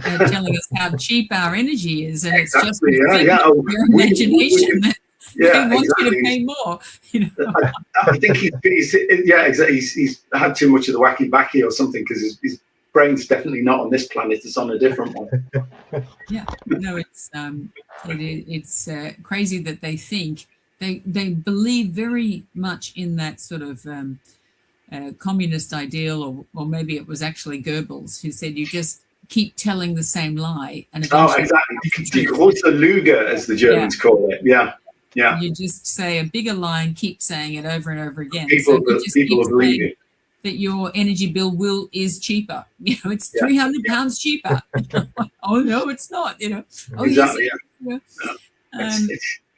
Telling us how cheap our energy is, and it's just your imagination that they want you to pay more. I think he's had too much of the wacky backy or something, because his brain's definitely not on this planet; it's on a different one. It's crazy that they think. They believe very much in that sort of communist ideal, or maybe it was actually Goebbels who said you just keep telling the same lie. And exactly. Die Lüge, as the Germans call it. You just say a bigger lie and keep saying it over and over again. People believe it. That your energy bill is cheaper. It's £300 cheaper. Oh no, it's not. Exactly.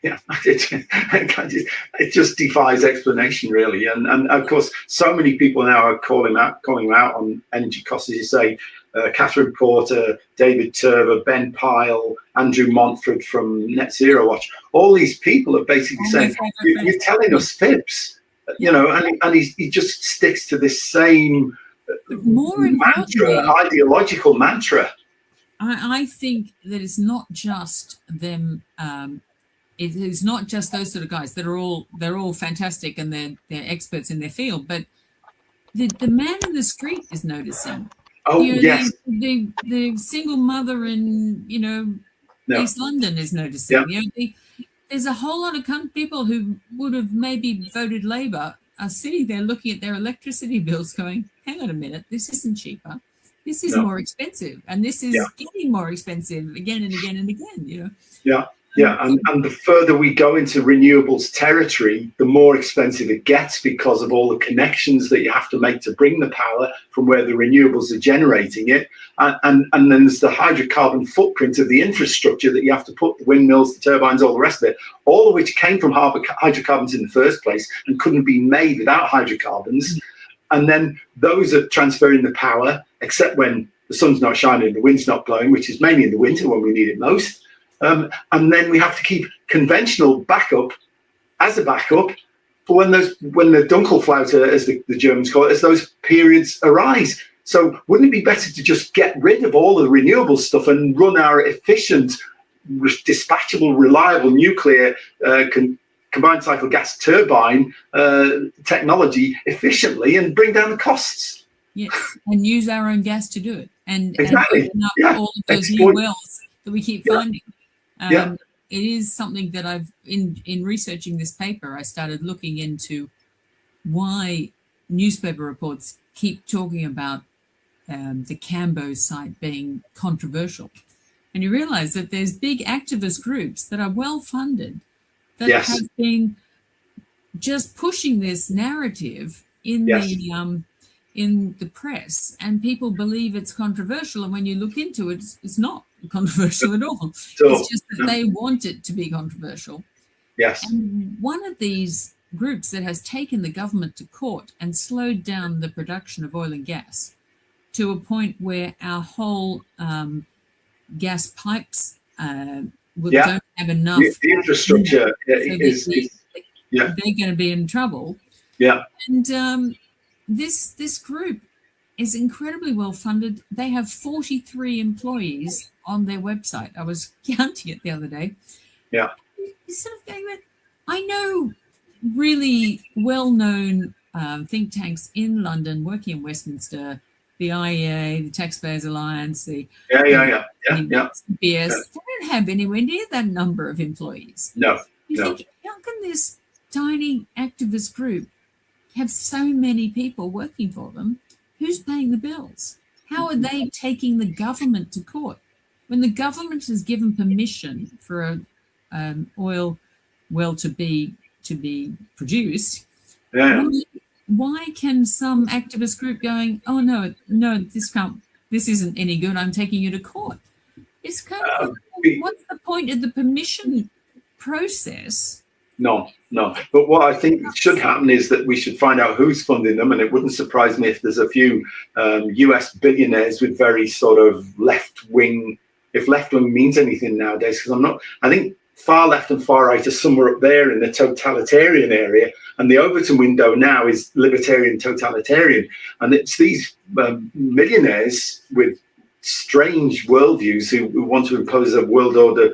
Yeah, it just defies explanation, really. And of course, so many people now are calling him out on energy costs, as you say. Catherine Porter, David Turver, Ben Pyle, Andrew Montford from NetZero Watch. All these people are basically saying, "You're telling us fibs," you know, and he just sticks to this same ideological mantra. I think that it's not just them. It is not just those sort of guys that are all fantastic and they're experts in their field, but the man in the street is noticing. Oh, yes. The single mother in East London is noticing. Yeah. There's a whole lot of people who would have maybe voted Labour are sitting there looking at their electricity bills, going, "Hang on a minute, this isn't cheaper. This is more expensive, and this is getting more expensive again and again and again." Yeah, and the further we go into renewables territory, the more expensive it gets because of all the connections that you have to make to bring the power from where the renewables are generating it. And then there's the hydrocarbon footprint of the infrastructure that you have to put, the windmills, the turbines, all the rest of it, all of which came from hydrocarbons in the first place and couldn't be made without hydrocarbons. And then those are transferring the power, except when the sun's not shining and the wind's not blowing, which is mainly in the winter when we need it most. And then we have to keep conventional backup as a backup for when the Dunkelflaute, as the Germans call it, as those periods arise. So wouldn't it be better to just get rid of all the renewable stuff and run our efficient, dispatchable, reliable nuclear combined cycle gas turbine technology efficiently and bring down the costs? Yes, and use our own gas to do it. And exactly. And all of those new wells that we keep finding. It is something that I've, in researching this paper, I started looking into why newspaper reports keep talking about the Cambo site being controversial. And you realize that there's big activist groups that are well funded that have been just pushing this narrative in the press, and people believe it's controversial. And when you look into it, it's not controversial at all. It's just that they want it to be controversial. Yes. And one of these groups that has taken the government to court and slowed down the production of oil and gas to a point where our whole gas pipes don't have enough. The infrastructure they're going to be in trouble. Yeah. And this group is incredibly well funded. They have 43 employees on their website. I was counting it the other day. Yeah. It's sort of going that I know really well-known think tanks in London working in Westminster, the IEA, the Taxpayers Alliance, the CBS. They don't have anywhere near that number of employees. No. You think, how can this tiny activist group have so many people working for them? Who's paying the bills? How are they taking the government to court? When the government has given permission for an oil well to be produced, why can some activist group going, "Oh no, this isn't any good, I'm taking you to court"? It's kind of what's the point of the permission process? No. But what I think should happen is that we should find out who's funding them, and it wouldn't surprise me if there's a few US billionaires with very sort of left-wing, if left-wing means anything nowadays, because I think far left and far right are somewhere up there in the totalitarian area, and the Overton window now is libertarian totalitarian, and it's these millionaires with strange worldviews who want to impose a world order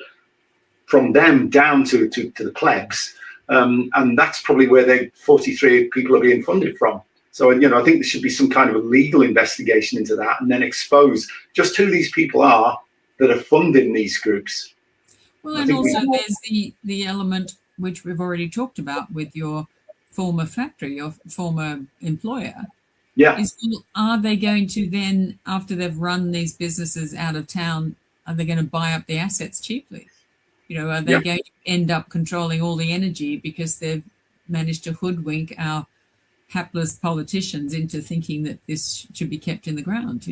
from them down to the plebs, and that's probably where the 43 people are being funded from. So I think there should be some kind of a legal investigation into that, and then expose just who these people are that are funding these groups. Well, and also there's the element which we've already talked about with your former factory, your former employer. Yeah. Are they going to then, after they've run these businesses out of town, are they going to buy up the assets cheaply? Are they going to end up controlling all the energy because they've managed to hoodwink our hapless politicians into thinking that this should be kept in the ground?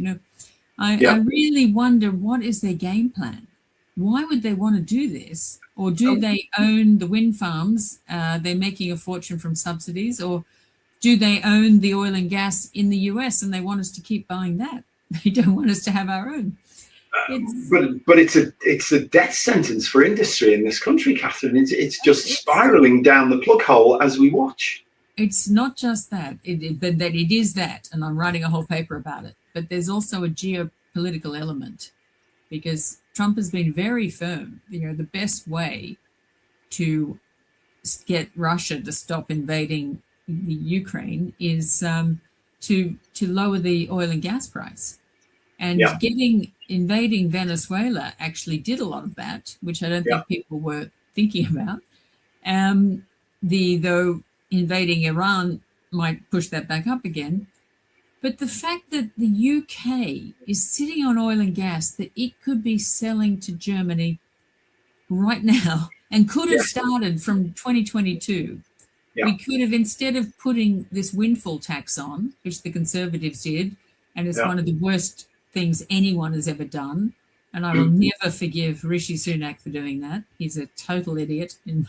I really wonder, what is their game plan? why would they want to do this? Or do they own the wind farms? They're making a fortune from subsidies. Or do they own the oil and gas in the US and they want us to keep buying that? They don't want us to have our own. But it's a death sentence for industry in this country, Catherine. It's just spiraling down the plug hole as we watch. It's not just that, but that it is that, and I'm writing a whole paper about it. But there's also a geopolitical element, because Trump has been very firm. The best way to get Russia to stop invading the Ukraine is to lower the oil and gas price. And invading Venezuela actually did a lot of that, which I don't think people were thinking about. Though invading Iran might push that back up again. But the fact that the UK is sitting on oil and gas that it could be selling to Germany right now and could have started from 2022. We could have, instead of putting this windfall tax on, which the Conservatives did, and it's one of the worst things anyone has ever done. And I will never forgive Rishi Sunak for doing that. He's a total idiot in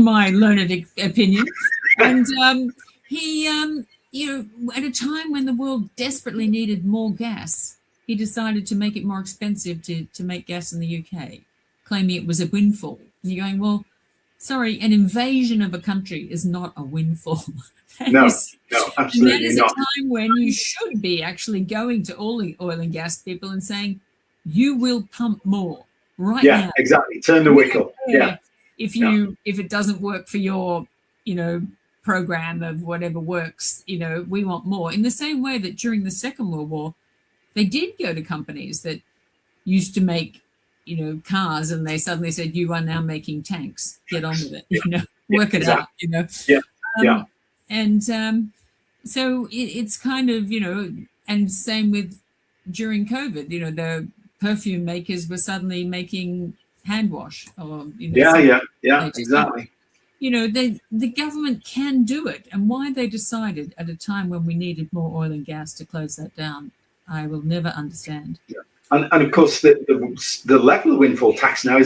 my lunatic opinion. And he, at a time when the world desperately needed more gas, he decided to make it more expensive to make gas in the UK, claiming it was a windfall. And you're going, well, sorry, an invasion of a country is not a windfall. No, absolutely that is not. a time when you should be actually going to all the oil and gas people and saying, you will pump more right now. Yeah, exactly. Turn the whistle. Yeah. If it doesn't work for your, program of whatever works, we want more. In the same way that during the Second World War, they did go to companies that used to make, cars, and they suddenly said, you are now making tanks. Get on with it. Work it out. And so it's kind of, and same with during COVID, the perfume makers were suddenly making hand wash. Or, exactly. The government can do it. And why they decided at a time when we needed more oil and gas to close that down, I will never understand. Yeah. And of course, the level of windfall tax now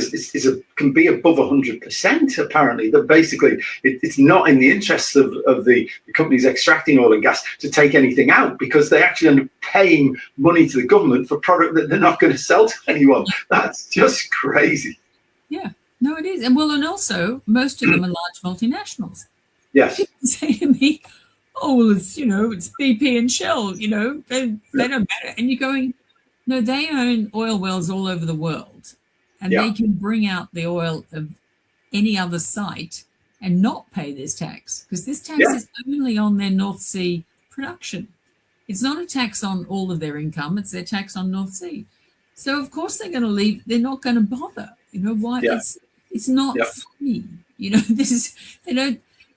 can be above 100%. Apparently, that basically it's not in the interests of the companies extracting oil and gas to take anything out, because they actually end up paying money to the government for product that they're not going to sell to anyone. That's just crazy. Yeah, no, it is. And also most of them are large multinationals. Yes. People say to me, "Oh, well, it's BP and Shell. They don't matter," and you're going, no, they own oil wells all over the world, and they can bring out the oil of any other site and not pay this tax, because this tax is only on their North Sea production. It's not a tax on all of their income. It's their tax on North Sea. So, of course, they're going to leave. They're not going to bother. Why? Yeah. It's not funny.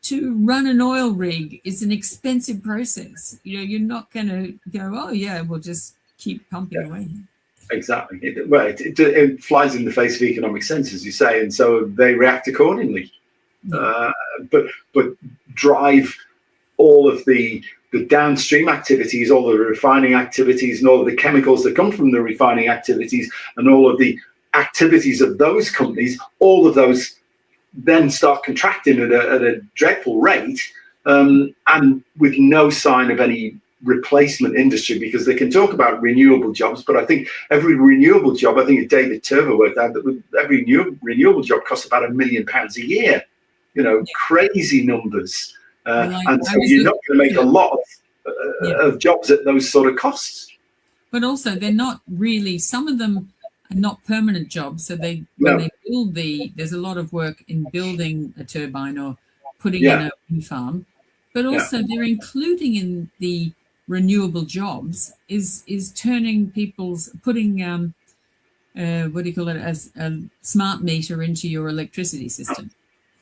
To run an oil rig is an expensive process. You're not going to go, oh, yeah, we'll just keep pumping away. Exactly. It flies in the face of economic sense, as you say, and so they react accordingly. But drive all of the downstream activities, all of the refining activities, and all of the chemicals that come from the refining activities, and all of the activities of those companies, all of those then start contracting at a dreadful rate, and with no sign of any replacement industry, because they can talk about renewable jobs, but I think every renewable job, I think David Turver worked out that every renewable job costs about £1 million a year. Crazy numbers, and so you're not going to make a lot of jobs at those sort of costs. But also, they're not really. Some of them are not permanent jobs, so they build there's a lot of work in building a turbine or putting in a wind farm, but also they're including in the renewable jobs is turning putting as a smart meter into your electricity system.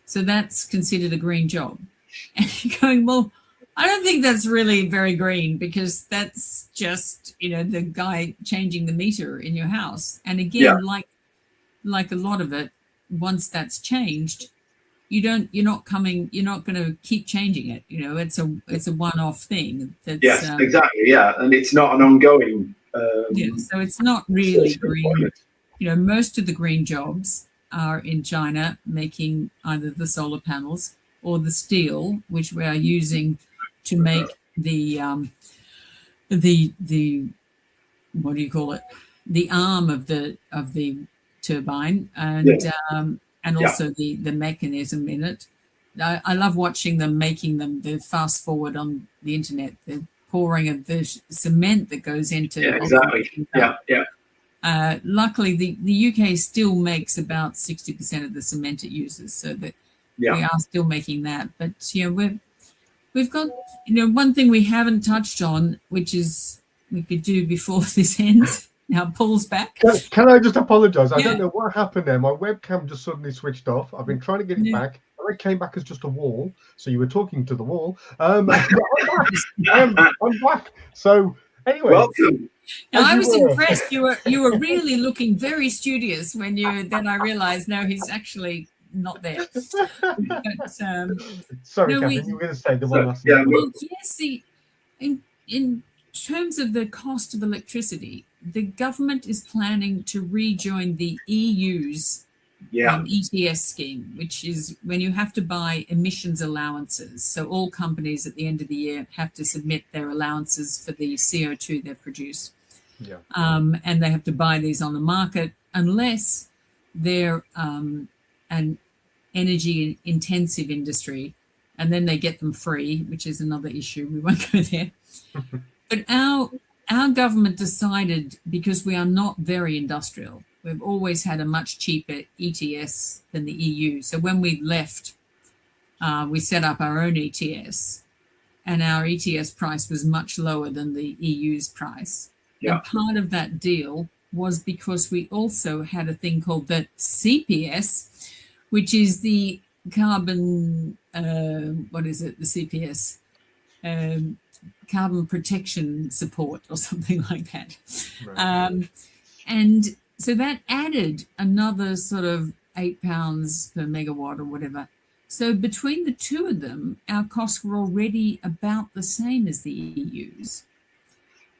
So that's considered a green job. And you're going, well, I don't think that's really very green, because that's just, the guy changing the meter in your house. And again, like a lot of it, once that's changed, you're not going to keep changing it. It's a one-off thing. Exactly. Yeah. And it's not an ongoing. So it's not really green. most of the green jobs are in China, making either the solar panels or the steel, which we are using to make the what do you call it? The arm of the turbine, and also the mechanism in it. I love watching them making them. The fast forward on the internet, the pouring of the cement that goes into. Yeah, exactly. Luckily, the UK still makes about 60% of the cement it uses, so that we are still making that. But we've got one thing we haven't touched on, which is we could do before this ends. Now Paul's back. Can I just apologise? I don't know what happened there. My webcam just suddenly switched off. I've been trying to get it back. It came back as just a wall. So you were talking to the wall. I'm back. I'm back. So anyway. Welcome. Now, I was impressed. You were really looking very studious when then I realised, no, he's actually not there. But, sorry, Catherine, you were going to say the one last thing. Well, yes, in terms of the cost of electricity, the government is planning to rejoin the EU's ETS scheme, which is when you have to buy emissions allowances. So all companies at the end of the year have to submit their allowances for the CO2 they've produced. And they have to buy these on the market unless they're an energy intensive industry, and then they get them free, which is another issue. We won't go there. But our government decided, because we are not very industrial, we've always had a much cheaper ETS than the EU. So when we left, we set up our own ETS, and our ETS price was much lower than the EU's price. And part of that deal was because we also had a thing called the CPS, which is the carbon, what is it, the CPS? Carbon protection support or something like that. Right. And so that added another sort of £8 per megawatt or whatever. So between the two of them, our costs were already about the same as the EU's.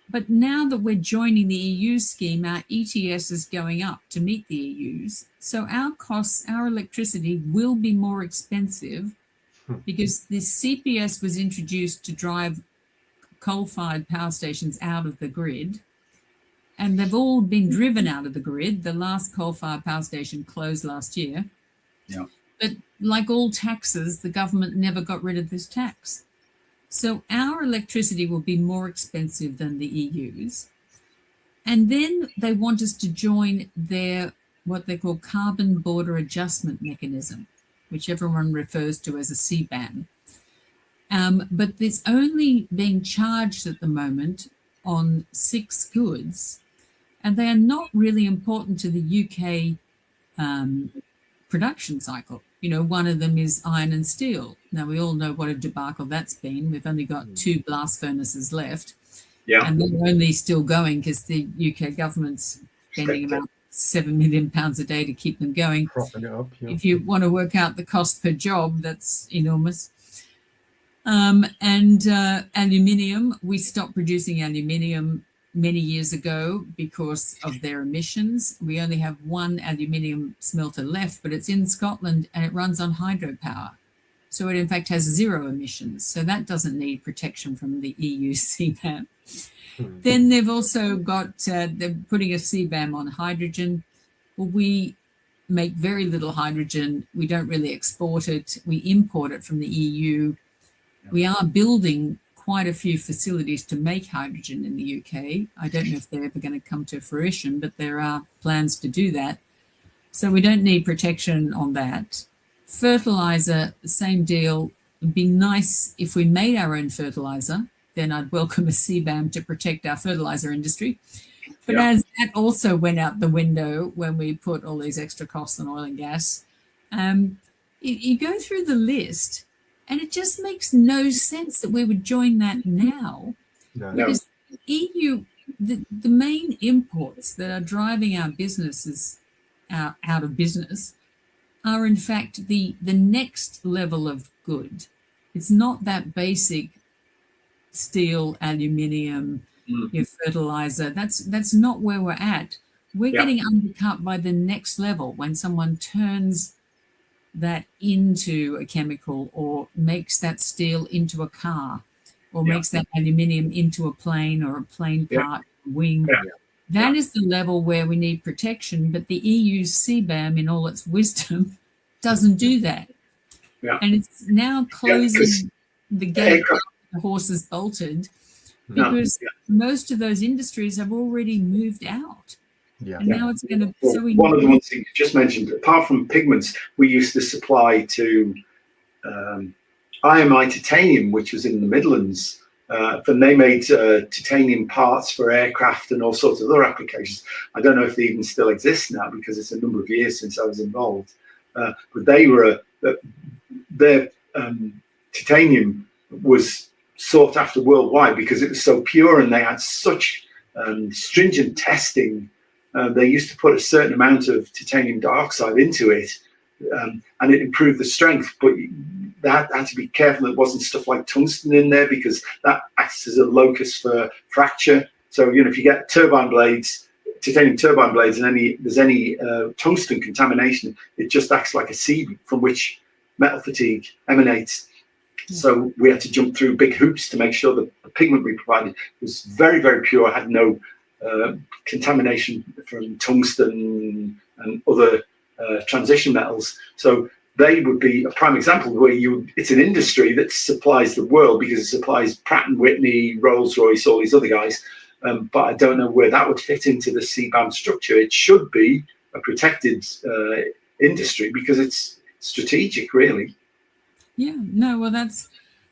But now that we're joining the EU scheme, our ETS is going up to meet the EU's. So our costs, our electricity will be more expensive because the CPS was introduced to drive coal-fired power stations out of the grid. And they've all been driven out of the grid. The last coal-fired power station closed last year. But like all taxes, the government never got rid of this tax. So our electricity will be more expensive than the EU's. And then they want us to join their, what they call carbon border adjustment mechanism, which everyone refers to as a CBAM. But it's only being charged at the moment on 6 goods, and they are not really important to the UK production cycle. One of them is iron and steel. Now, we all know what a debacle that's been. We've only got 2 blast furnaces left. And they're only still going because the UK government's spending about £7 million a day to keep them going. Propping it up, If you want to work out the cost per job, that's enormous. And aluminium, we stopped producing aluminium many years ago because of their emissions. We only have 1 aluminium smelter left, but it's in Scotland and it runs on hydropower. So it in fact has 0 emissions. So that doesn't need protection from the EU CBAM. Then they've also got, they're putting a CBAM on hydrogen. Well, we make very little hydrogen. We don't really export it. We import it from the EU. We are building quite a few facilities to make hydrogen in the UK. I don't know if they're ever going to come to fruition, but there are plans to do that. So we don't need protection on that. Fertilizer, the same deal. It'd be nice if we made our own fertilizer. Then I'd welcome a CBAM to protect our fertilizer industry. But as that also went out the window when we put all these extra costs on oil and gas, you go through the list, and it just makes no sense that we would join that now. Because EU, the main imports that are driving our businesses out of business are in fact the next level of good. It's not that basic steel, aluminium, your fertilizer. That's not where we're at. we're getting undercut by the next level when someone turns that into a chemical or makes that steel into a car or makes that aluminium into a plane or a plane part, wing. That is the level where we need protection, but the EU's CBAM in all its wisdom doesn't do that. And it's now closing the gate after the horse is bolted because most of those industries have already moved out. And now it's going to... One of the ones that you just mentioned, apart from pigments, we used to supply to IMI Titanium, which was in the Midlands. And they made titanium parts for aircraft and all sorts of other applications. I don't know if they even still exist now because it's a number of years since I was involved. But they were... their titanium was sought after worldwide because it was so pure and they had such stringent testing. They used to put a certain amount of titanium dioxide into it and it improved the strength, but that had to be careful. It wasn't stuff like tungsten in there because that acts as a locus for fracture. So, if you get turbine blades, titanium turbine blades, and there's any tungsten contamination, it just acts like a sieve from which metal fatigue emanates. So we had to jump through big hoops to make sure that the pigment we provided was very, very pure, had no contamination from tungsten and other transition metals. So they would be a prime example where it's an industry that supplies the world because it supplies Pratt & Whitney, Rolls-Royce, all these other guys. But I don't know where that would fit into the CBAM structure. It should be a protected industry because it's strategic, really. Yeah, no, well, that's,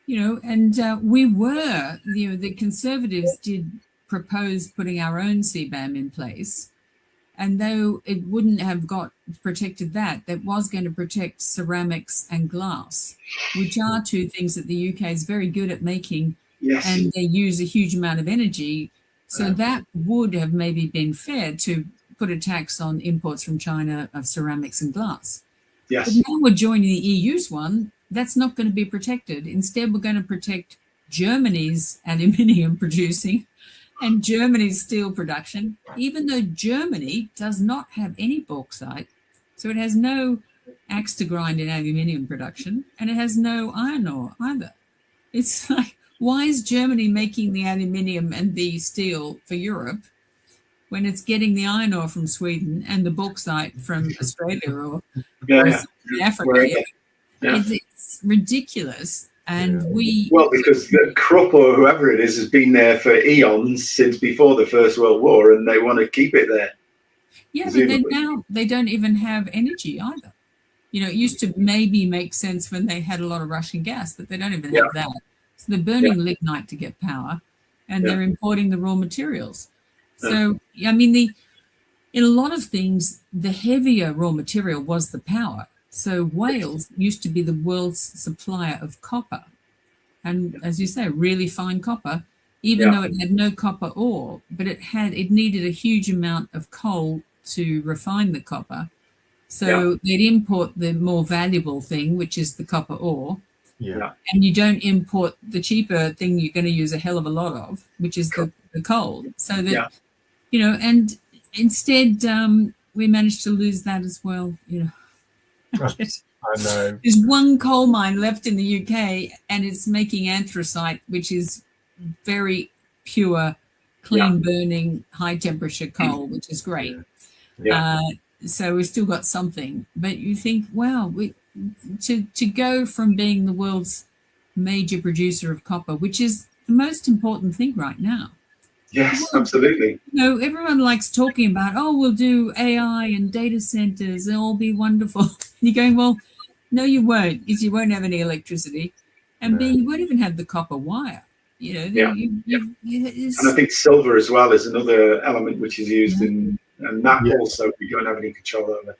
and we were, the Conservatives did propose putting our own CBAM in place. And though it wouldn't have protected that was going to protect ceramics and glass, which are two things that the UK is very good at making. Yes. And they use a huge amount of energy. So that would have maybe been fair to put a tax on imports from China of ceramics and glass. Yes. But now we're joining the EU's one. That's not going to be protected. Instead, we're going to protect Germany's aluminium producing and Germany's steel production, even though Germany does not have any bauxite. So it has no axe to grind in aluminium production, and it has no iron ore either. It's like, why is Germany making the aluminium and the steel for Europe when it's getting the iron ore from Sweden and the bauxite from Australia or Africa? It's ridiculous. And because the Krupp or whoever it is has been there for eons since before the First World War, and they want to keep it there. Yeah, but then now they don't even have energy either. It used to maybe make sense when they had a lot of Russian gas, but they don't even have that. So they're burning lignite to get power, and they're importing the raw materials. So, I mean, in a lot of things, the heavier raw material was the power. So Wales used to be the world's supplier of copper. And as you say, really fine copper, even though it had no copper ore, but it needed a huge amount of coal to refine the copper. So they'd import the more valuable thing, which is the copper ore. Yeah. And you don't import the cheaper thing you're going to use a hell of a lot of, which is the coal. So that, and instead we managed to lose that as well, I know. There's one coal mine left in the UK and it's making anthracite, which is very pure, clean burning, high temperature coal, which is great. So we've still got something. But you think, wow, to go from being the world's major producer of copper, which is the most important thing right now. Yes, absolutely. Everyone likes talking about, we'll do AI and data centers, it'll all be wonderful. And you're going, well, no, you won't, because you won't have any electricity. And B, you won't even have the copper wire. And I think silver as well is another element which is used in, and that also we don't have any control over.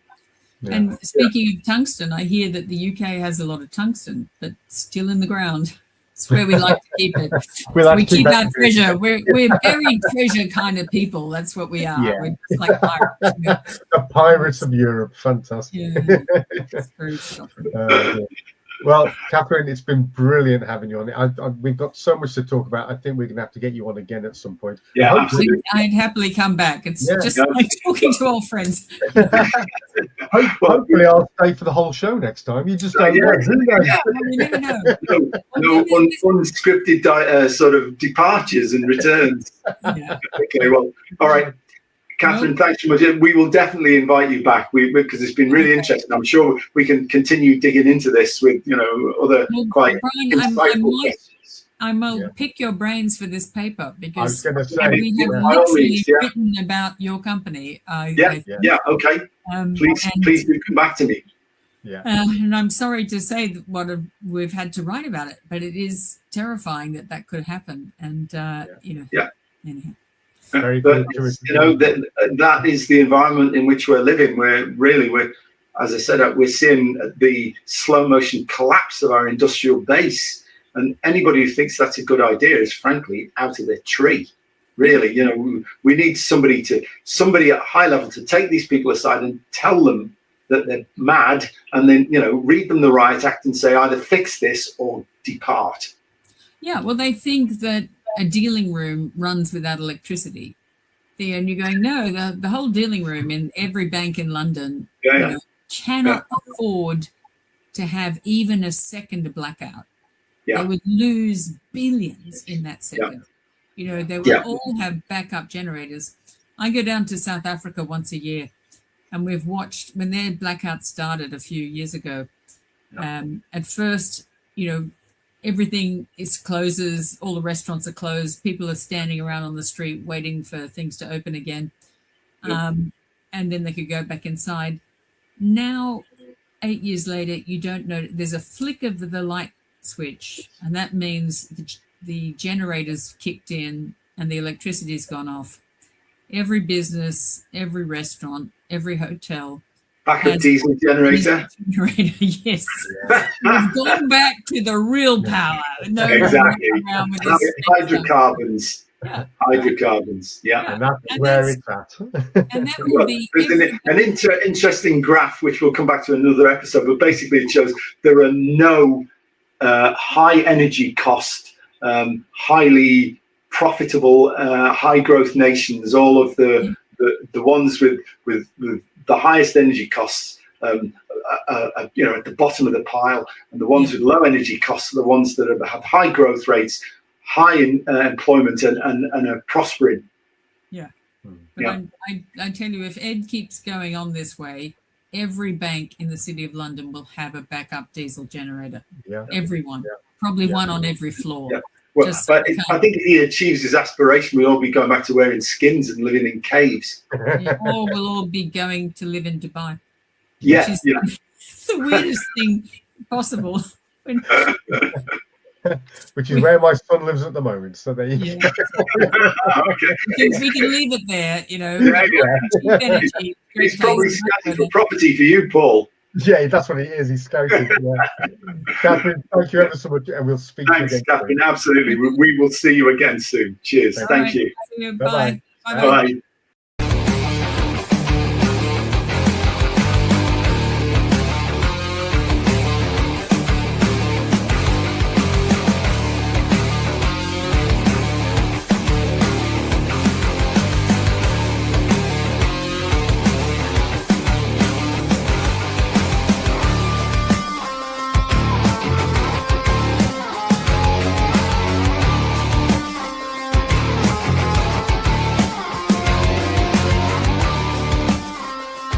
Yeah. And speaking of tungsten, I hear that the UK has a lot of tungsten, but still in the ground. It's where we like to keep it. We keep our treasure. We're buried treasure kind of people. That's what we are. Yeah. We're just like pirates. The pirates of Europe. Fantastic. Yeah. It's very shocking. Well, Catherine, it's been brilliant having you on. We've got so much to talk about. I think we're going to have to get you on again at some point. Yeah, absolutely. I'd happily come back. It's just like talking to old friends. Hopefully, I'll stay for the whole show next time. You just don't know. Who knows? You never know. No unscripted sort of departures and returns. Yeah. Okay, well, all right. Catherine, thanks so much. We will definitely invite you back because it's been really interesting. I'm sure we can continue digging into this with other quite insightful questions. I might pick your brains for this paper because I was going to say, we have literally written about your company. Okay. Please do come back to me. Yeah. And I'm sorry to say that what we've had to write about it, but it is terrifying that could happen. And anyhow. Very but that is the environment in which we're living. We're, as I said, we're seeing the slow motion collapse of our industrial base, and anybody who thinks that's a good idea is frankly out of their tree. Really, we need somebody at high level to take these people aside and tell them that they're mad, and then read them the Riot Act and say either fix this or depart. Yeah, well, they think that a dealing room runs without electricity. And you're going, no, the whole dealing room in every bank in London cannot afford to have even a second of blackout. Yeah. They would lose billions in that second. They would all have backup generators. I go down to South Africa once a year, and we've watched when their blackout started a few years ago. At first, everything closes, all the restaurants are closed, people are standing around on the street waiting for things to open again. And then they could go back inside. Now, 8 years later, you don't know, there's a flick of the light switch, and that means the generators kicked in and the electricity's gone off. Every business, every restaurant, every hotel. Backup diesel generator. Yes. We've gone back to the real power. No exactly. Hydrocarbons. Hydrocarbons. Yeah. And that's where it's at. And that will be an interesting graph, which we'll come back to in another episode, but basically it shows there are no high energy cost, highly profitable, high growth nations. All of the ones with the highest energy costs at the bottom of the pile, and the ones with low energy costs are the ones that have high growth rates, high employment, and are prospering. Yeah. But I tell you, if Ed keeps going on this way, every bank in the City of London will have a backup diesel generator. Yeah. Everyone. Probably one on every floor. Yeah. Well, but I think if he achieves his aspiration, we'll all be going back to wearing skins and living in caves. Or we'll all be going to live in Dubai. Yeah, It's the weirdest thing possible. Which is where my son lives at the moment. So there you go. Okay. We can leave it there, Energy, it's probably scouting for property for you, Paul. Yeah, that's what it is. He's scouting. Yeah. Catherine, thank you ever so much, and we'll speak to you again. Thanks, Catherine. Absolutely. We will see you again soon. Cheers. Thank you. Bye. Bye-bye. Bye. Bye.